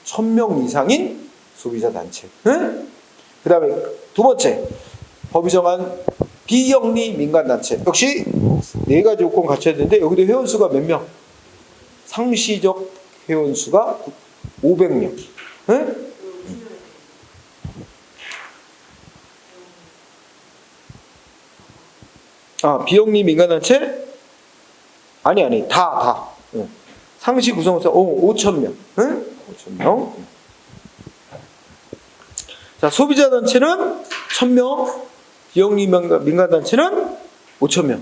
1000명 이상인 소비자 단체. 그 다음에 두 번째, 법이 정한 비영리 민간단체. 역시 네 가지 요건 갖춰야 되는데 여기도 회원수가 몇 명? 상시적 회원수가 500명. 비영리 민간단체? 아니, 다. 상시 구성원수 5,000명. 5,000명. 자, 소비자단체는 1,000명, 비영리 민간단체는 5,000명.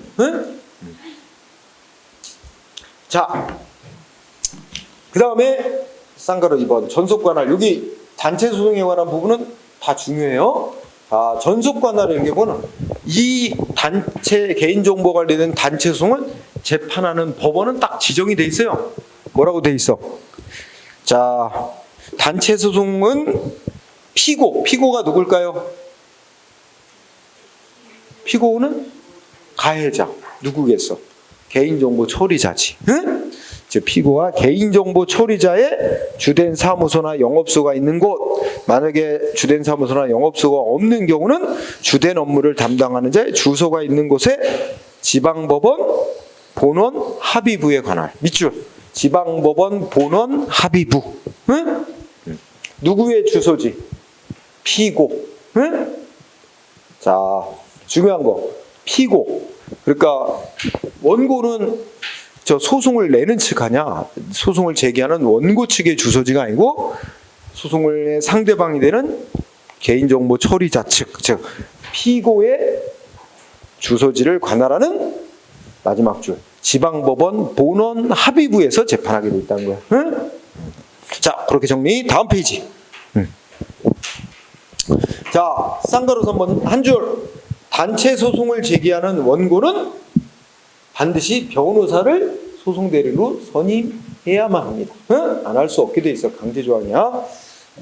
자, 그 다음에 쌍가루 2번 전속관할. 여기 단체 소송에 관한 부분은 다 중요해요. 자, 전속관할이라는 게 뭐는 이 단체 개인정보 관련된 단체 소송을 재판하는 법원은 딱 지정이 돼 있어요. 뭐라고 돼 있어? 자, 단체 소송은 피고가 누굴까요? 피고는 가해자. 누구겠어? 개인정보 처리자지. 즉 피고와 개인정보 처리자의 주된 사무소나 영업소가 있는 곳, 만약에 주된 사무소나 영업소가 없는 경우는 주된 업무를 담당하는 자의 주소가 있는 곳에 지방법원 본원 합의부에 관할. 밑줄. 지방법원 본원 합의부. 누구의 주소지? 피고. 자, 중요한 거. 피고. 그러니까 원고는 저 소송을 내는 측 아냐, 소송을 제기하는 원고 측의 주소지가 아니고 소송의 상대방이 되는 개인정보 처리자 측, 즉 피고의 주소지를 관할하는 마지막 줄 지방법원 본원 합의부에서 재판하게 돼 있다는 거야. 자, 그렇게 정리. 다음 페이지. 자, 쌍가루 3번 한 줄. 단체 소송을 제기하는 원고는 반드시 변호사를 소송 대리로 선임해야만 합니다. 안 할 수 없게 돼 있어. 강제 조항이야.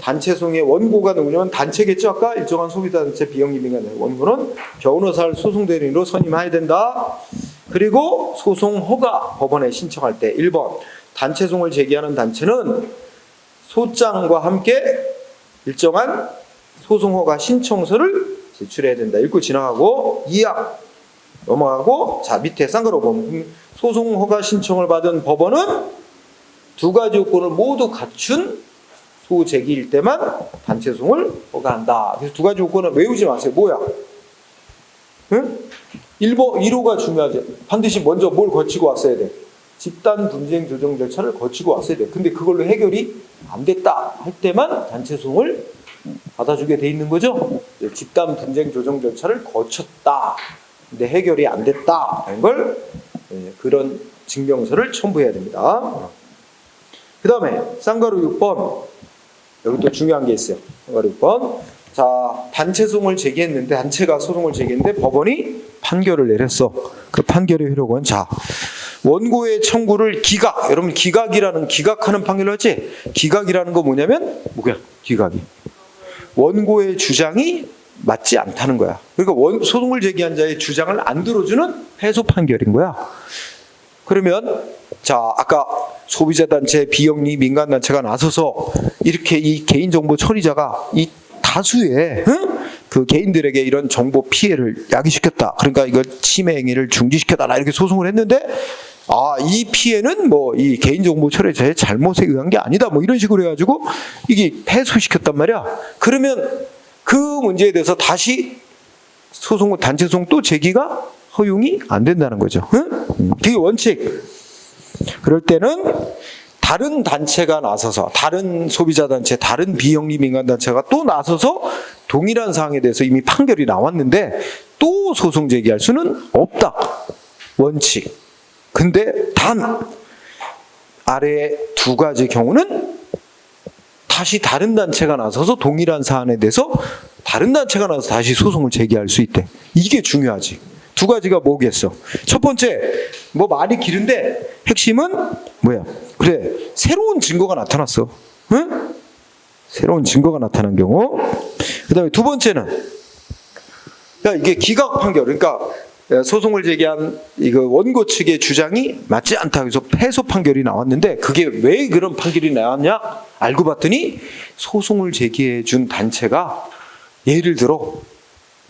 단체 소송의 원고가 누구냐면 단체겠죠. 아까 일정한 소비자단체 비영리 민간 원고는 변호사를 소송 대리로 선임해야 된다. 그리고 소송 허가 법원에 신청할 때 1번 단체 소송을 제기하는 단체는 소장과 함께 일정한 소송 허가 신청서를 제출해야 된다. 읽고 지나가고 2항 넘어가고, 자, 밑에 쌍가루 보면 소송 허가 신청을 받은 법원은 두 가지 요건을 모두 갖춘 소제기일 때만 단체 소송을 허가한다. 그래서 두 가지 요건을 외우지 마세요. 뭐야? 1호가 중요하지. 반드시 먼저 뭘 거치고 왔어야 돼? 집단 분쟁 조정 절차를 거치고 왔어야 돼. 근데 그걸로 해결이 안 됐다 할 때만 단체 소송을 받아주게 돼 있는 거죠. 집단 분쟁 조정 절차를 거쳤다. 근데 해결이 안 됐다 하는 걸 그런 증명서를 첨부해야 됩니다. 그 다음에 쌍가루 6번. 여기 또 중요한 게 있어요. 쌍가루 6번. 자, 단체 소송을 제기했는데, 단체가 소송을 제기했는데 법원이 판결을 내렸어. 그 판결의 효력은, 자, 원고의 청구를 기각. 여러분 기각이라는, 기각하는 판결을 했지? 기각이라는 거 뭐냐면 기각이 원고의 주장이 맞지 않다는 거야. 그러니까 소송을 제기한 자의 주장을 안 들어주는 패소 판결인 거야. 그러면 자, 아까 소비자단체, 비영리 민간단체가 나서서 이렇게 이 개인정보 처리자가 이 다수의 그 개인들에게 이런 정보 피해를 야기시켰다. 그러니까 이걸 침해 행위를 중지시켜달라 이렇게 소송을 했는데, 이 피해는 뭐 이 개인정보 처리자의 잘못에 의한 게 아니다. 뭐 이런 식으로 해가지고 이게 패소시켰단 말이야. 그러면 그 문제에 대해서 다시 단체 소송 또 제기가 허용이 안 된다는 거죠. 그게 원칙. 그럴 때는 다른 단체가 나서서, 다른 소비자 단체, 다른 비영리 민간 단체가 또 나서서 동일한 사항에 대해서 이미 판결이 나왔는데 또 소송 제기할 수는 없다. 원칙. 근데 단 아래 두 가지 경우는 다시 다른 단체가 나서서 동일한 사안에 대해서 다른 단체가 나서서 다시 소송을 제기할 수 있대. 이게 중요하지. 두 가지가 뭐겠어? 첫 번째, 뭐 말이 길은데 핵심은 뭐야? 그래, 새로운 증거가 나타났어. 응? 새로운 증거가 나타난 경우. 그다음에 두 번째는, 그러니까 이게 기각 판결, 그러니까 소송을 제기한 이거 원고 측의 주장이 맞지 않다고 해서 패소 판결이 나왔는데 그게 왜 그런 판결이 나왔냐? 알고 봤더니 소송을 제기해 준 단체가 예를 들어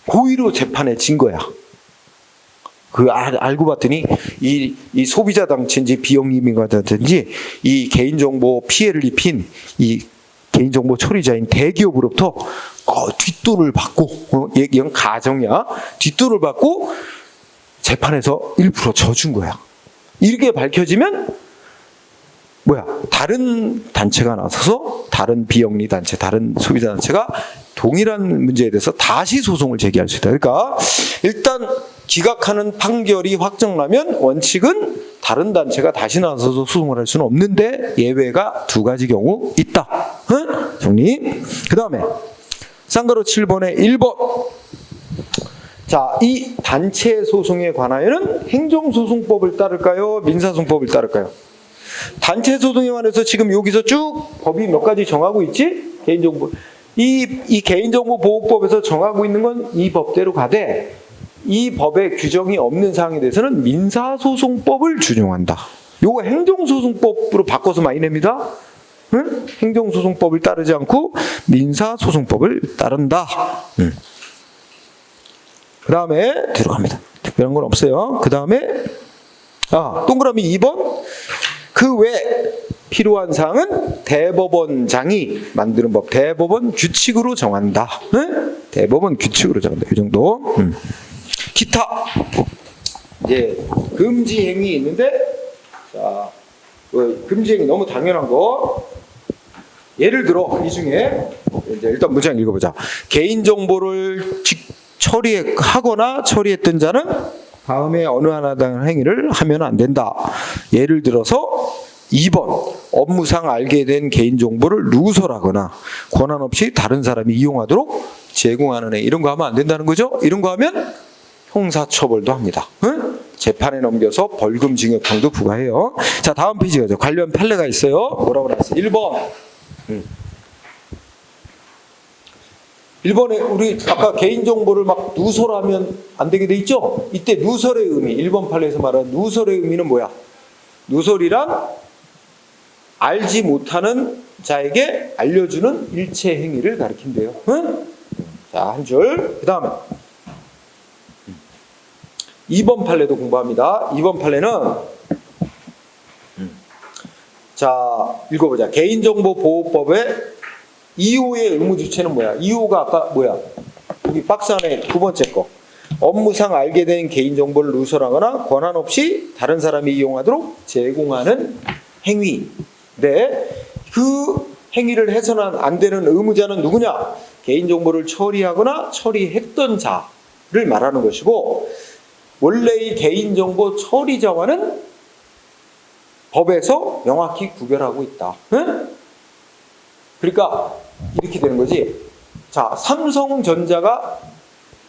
고의로 재판에 진 거야. 알고 봤더니 이 소비자 단체인지 비영리 민간 단체인지 이 개인정보 피해를 입힌 이 개인정보 처리자인 대기업으로부터 뒷돈을 받고, 이건 가정이야. 뒷돈을 받고 재판에서 1% 져준 거야. 이렇게 밝혀지면 뭐야? 다른 단체가 나서서 다른 비영리 단체, 다른 소비자 단체가 동일한 문제에 대해서 다시 소송을 제기할 수 있다. 그러니까 일단 기각하는 판결이 확정나면 원칙은 다른 단체가 다시 나서서 소송을 할 수는 없는데 예외가 두 가지 경우 있다. 응? 정리. 그 다음에 쌍가로 7번에 1번. 자, 이 단체 소송에 관하여는 행정소송법을 따를까요? 민사소송법을 따를까요? 단체 소송에 관해서 지금 여기서 쭉 법이 몇 가지 정하고 있지? 개인정보. 이 개인정보보호법에서 정하고 있는 건 이 법대로 가되 이 법에 규정이 없는 사항에 대해서는 민사소송법을 준용한다. 요거 행정소송법으로 바꿔서 많이 냅니다. 응? 행정소송법을 따르지 않고 민사소송법을 따른다. 그 다음에 들어갑니다. 특별한 건 없어요. 그 다음에 동그라미 2번. 그 외 필요한 사항은 대법원장이 만드는 법, 대법원 규칙으로 정한다. 응? 대법원 규칙으로 정한다. 이 정도. 기타. 이제 금지 행위 있는데, 자, 금지 행위 너무 당연한 거. 예를 들어 이 중에 이제 일단 문장 읽어보자. 개인 정보를 처리하거나 처리했던 자는 다음에 어느 하나 당 행위를 하면 안 된다. 예를 들어서 2번 업무상 알게 된 개인정보를 누설하거나 권한 없이 다른 사람이 이용하도록 제공하는 애, 이런 거 하면 안 된다는 거죠. 이런 거 하면 형사처벌도 합니다. 응? 재판에 넘겨서 벌금 징역형도 부과해요. 자, 다음 페이지 가죠. 관련 판례가 있어요. 뭐라고 나왔어요? 1번. 1번에 우리 아까 개인정보를 막 누설하면 안 되게 돼 있죠? 이때 누설의 의미, 1번 판례에서 말하는 누설의 의미는 뭐야? 누설이란 알지 못하는 자에게 알려주는 일체 행위를 가리킨대요. 응? 자, 한 줄. 그 다음에 2번 판례도 공부합니다. 2번 판례는 자, 읽어보자. 개인정보보호법의 2호의 의무주체는 뭐야? 2호가 아까 뭐야? 여기 박스 안에 두 번째 거. 업무상 알게 된 개인정보를 누설하거나 권한 없이 다른 사람이 이용하도록 제공하는 행위. 네, 그 행위를 해서는 안 되는 의무자는 누구냐? 개인정보를 처리하거나 처리했던 자를 말하는 것이고, 원래의 개인정보 처리자와는 법에서 명확히 구별하고 있다. 응? 그러니까 이렇게 되는 거지. 자, 삼성전자가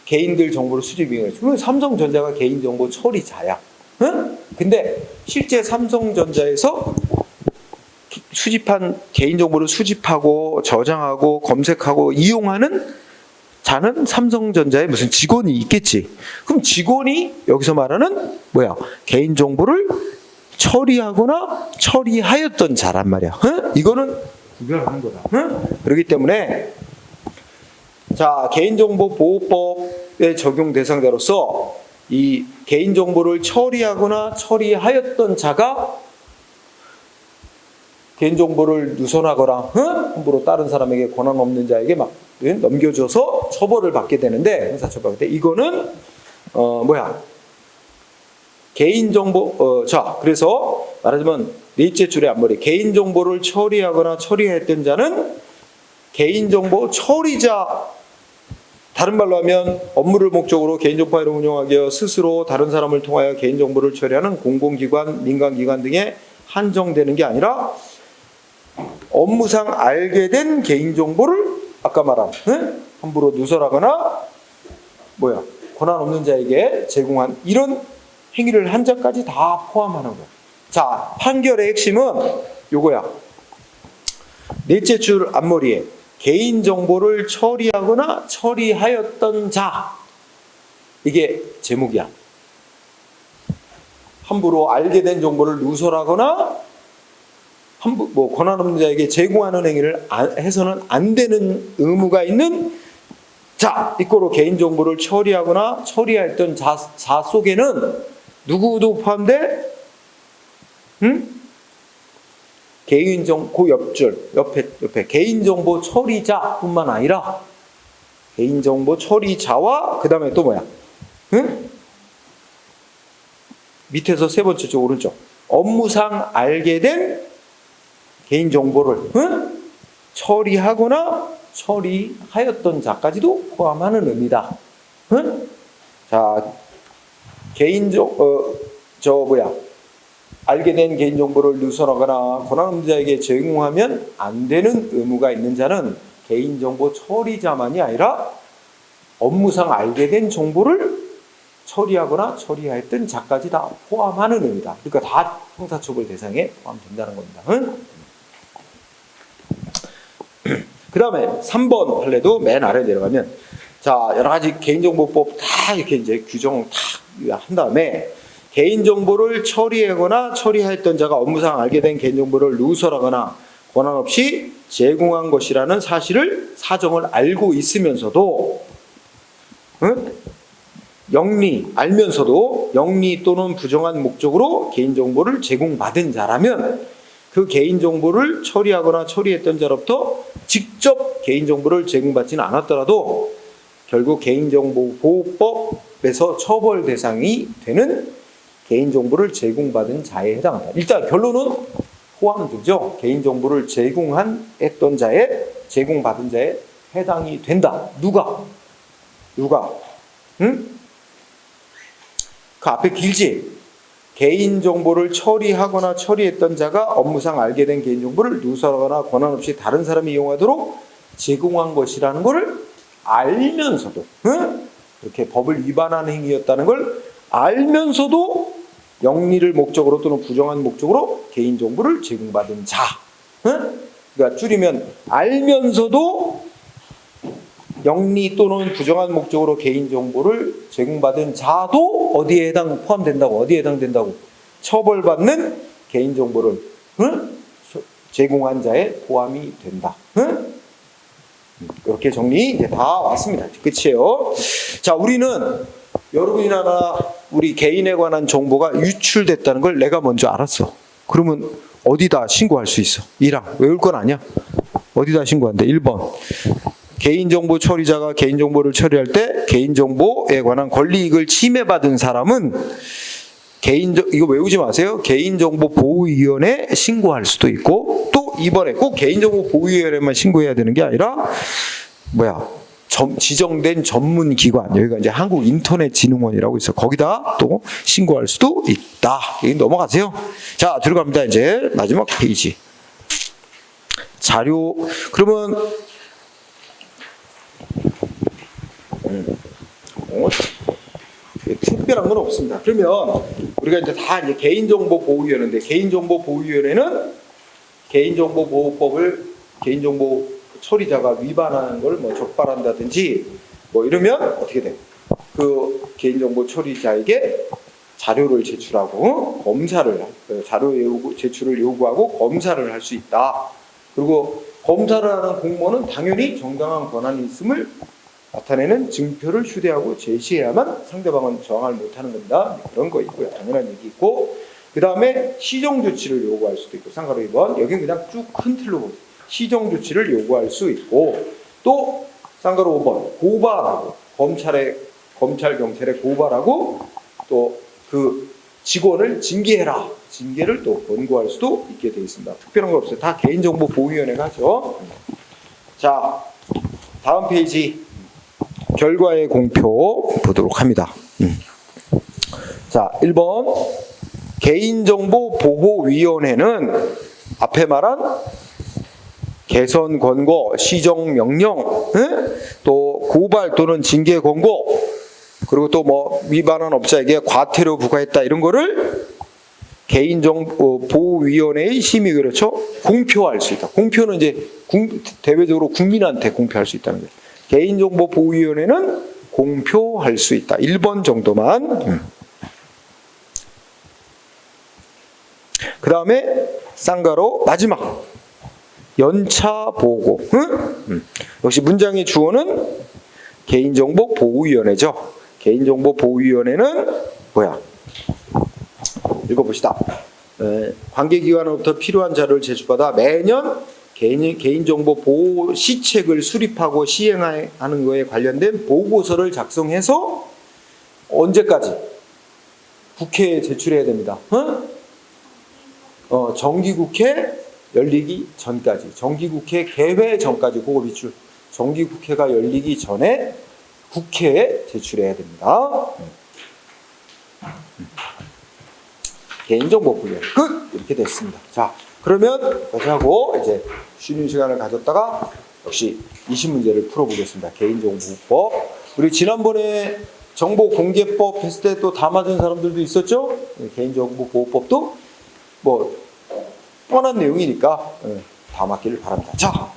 개인들 정보를 수집 이용했어. 그러면 삼성전자가 개인정보 처리자야. 응? 근데 실제 삼성전자에서 수집한 개인정보를 수집하고 저장하고 검색하고 이용하는 자는 삼성전자에 무슨 직원이 있겠지. 그럼 직원이 여기서 말하는 뭐야? 개인정보를 처리하거나 처리하였던 자란 말이야. 응? 이거는 구별하는 거다. 응? 그렇기 때문에 자, 개인정보보호법의 적용 대상자로서 이 개인정보를 처리하거나 처리하였던 자가 개인정보를 누설하거나 함부로 다른 사람에게 권한 없는 자에게 막 넘겨줘서 처벌을 받게 되는데, 형사처벌. 이거는 뭐야? 개인정보 자, 그래서 말하자면 넷째 줄의 앞머리. 개인정보를 처리하거나 처리했던 자는 개인정보 처리자. 다른 말로 하면 업무를 목적으로 개인정보 파일을 운영하기 위해 스스로 다른 사람을 통하여 개인정보를 처리하는 공공기관, 민간기관 등에 한정되는 게 아니라 업무상 알게 된 개인정보를 아까 말한 함부로 누설하거나 권한 없는 자에게 제공한 이런 행위를 한 자까지 다 포함하는 거야. 자, 판결의 핵심은 요거야. 넷째 줄 앞머리에 개인정보를 처리하거나 처리하였던 자. 이게 제목이야. 함부로 알게 된 정보를 누설하거나 권한 없는 자에게 제공하는 행위를 해서는 안 되는 의무가 있는 자. 이거로 개인정보를 처리하거나 처리했던 자 속에는 누구도 포함돼? 개인정보 옆에 개인정보 처리자뿐만 아니라 개인정보 처리자와 그 다음에 또 뭐야? 밑에서 세 번째 쪽 오른쪽 업무상 알게 된 개인정보를 처리하거나 처리하였던 자까지도 포함하는 의미다. 자, 알게 된 개인정보를 누설하거나 권한 없는 자에게 제공하면 안 되는 의무가 있는 자는 개인정보 처리자만이 아니라 업무상 알게 된 정보를 처리하거나 처리하였던 자까지 다 포함하는 의미다. 그러니까 다 형사처벌 대상에 포함된다는 겁니다. 그 다음에 3번 판례도 맨 아래 내려가면 자, 여러 가지 개인정보법 다 이렇게 이제 규정 다 한 다음에 개인정보를 처리하거나 처리했던 자가 업무상 알게 된 개인정보를 누설하거나 권한 없이 제공한 것이라는 사정을 알고 있으면서도 알면서도 영리 또는 부정한 목적으로 개인정보를 제공받은 자라면 그 개인정보를 처리하거나 처리했던 자로부터 직접 개인정보를 제공받지는 않았더라도 결국 개인정보보호법에서 처벌 대상이 되는 개인정보를 제공받은 자에 해당한다. 일단 결론은 포함되죠. 개인정보를 제공받은 자에 해당이 된다. 누가? 그 앞에 길지? 개인정보를 처리하거나 처리했던 자가 업무상 알게 된 개인정보를 누설하거나 권한 없이 다른 사람이 이용하도록 제공한 것이라는 것을 알면서도 이렇게 법을 위반하는 행위였다는 걸 알면서도 영리를 목적으로 또는 부정한 목적으로 개인정보를 제공받은 자. 그러니까 줄이면 알면서도 영리 또는 부정한 목적으로 개인정보를 제공받은 자도 어디에 해당된다고? 처벌받는 개인정보를 제공한 자에 포함이 된다. 이렇게 정리 이제 다 왔습니다. 끝이에요. 자, 우리는 여러분이나 나 우리 개인에 관한 정보가 유출됐다는 걸 내가 먼저 알았어. 그러면 어디다 신고할 수 있어? 1항 외울 건 아니야. 어디다 신고한대? 1번 개인정보 처리자가 개인정보를 처리할 때 개인정보에 관한 권리이익을 침해받은 사람은 이거 외우지 마세요. 개인정보보호위원회에 신고할 수도 있고, 또 이번에 꼭 개인정보보호위원회만 신고해야 되는 게 아니라 지정된 전문기관, 여기가 이제 한국인터넷진흥원이라고 있어. 거기다 또 신고할 수도 있다. 여기 넘어가세요. 자, 들어갑니다. 이제 마지막 페이지. 자료. 그러면 특별한 건 없습니다. 그러면 우리가 이제 다 이제 개인정보보호위원회인데, 개인정보보호위원회는 개인정보보호법을 개인정보 처리자가 위반하는 걸 적발한다든지 이러면 어떻게 돼? 그 개인정보 처리자에게 자료를 제출하고 제출을 요구하고 검사를 할 수 있다. 그리고 검사를 하는 공무원은 당연히 정당한 권한이 있음을 나타내는 증표를 휴대하고 제시해야만 상대방은 저항을 못하는 겁니다. 그런 거 있고요. 당연한 얘기 있고, 그 다음에 시정조치를 요구할 수도 있고, 쌍가로 2번 여기는 그냥 쭉 큰 틀로 보세요. 시정조치를 요구할 수 있고, 또 쌍가로 5번 고발하고 검찰 경찰에 고발하고, 또 그 직원을 징계해라. 징계를 또 권고할 수도 있게 되어 있습니다. 특별한 거 없어요. 다 개인정보보호위원회가 하죠. 자, 다음 페이지 결과의 공표 보도록 합니다. 자, 1번 개인정보보호위원회는 앞에 말한 개선 권고, 시정 명령, 또 고발 또는 징계 권고, 그리고 또 뭐 위반한 업자에게 과태료 부과했다 이런 거를 개인정보보호위원회의 심의 그렇죠? 공표할 수 있다. 공표는 이제 대외적으로 국민한테 공표할 수 있다는 거예요. 개인정보보호위원회는 공표할 수 있다. 1번 정도만. 그 다음에 쌍가로 마지막 연차 보고. 역시 문장의 주어는 개인정보보호위원회죠. 개인정보보호위원회는 뭐야? 읽어봅시다. 관계기관으로부터 필요한 자료를 제출받아 매년 개인정보 보호 시책을 수립하고 시행하는 것에 관련된 보고서를 작성해서 언제까지? 국회에 제출해야 됩니다. 정기국회 열리기 전까지, 정기국회 개회 전까지 그거 비출. 정기국회가 열리기 전에 국회에 제출해야 됩니다. 개인정보보호위원회 끝! 이렇게 됐습니다. 자, 그러면 여기까지 하고 이제 쉬는 시간을 가졌다가 역시 20문제를 풀어보겠습니다. 개인정보보호법. 우리 지난번에 정보공개법 했을 때 또 다 맞은 사람들도 있었죠? 개인정보보호법도 뭐 뻔한 내용이니까 다 맞기를 바랍니다. 자,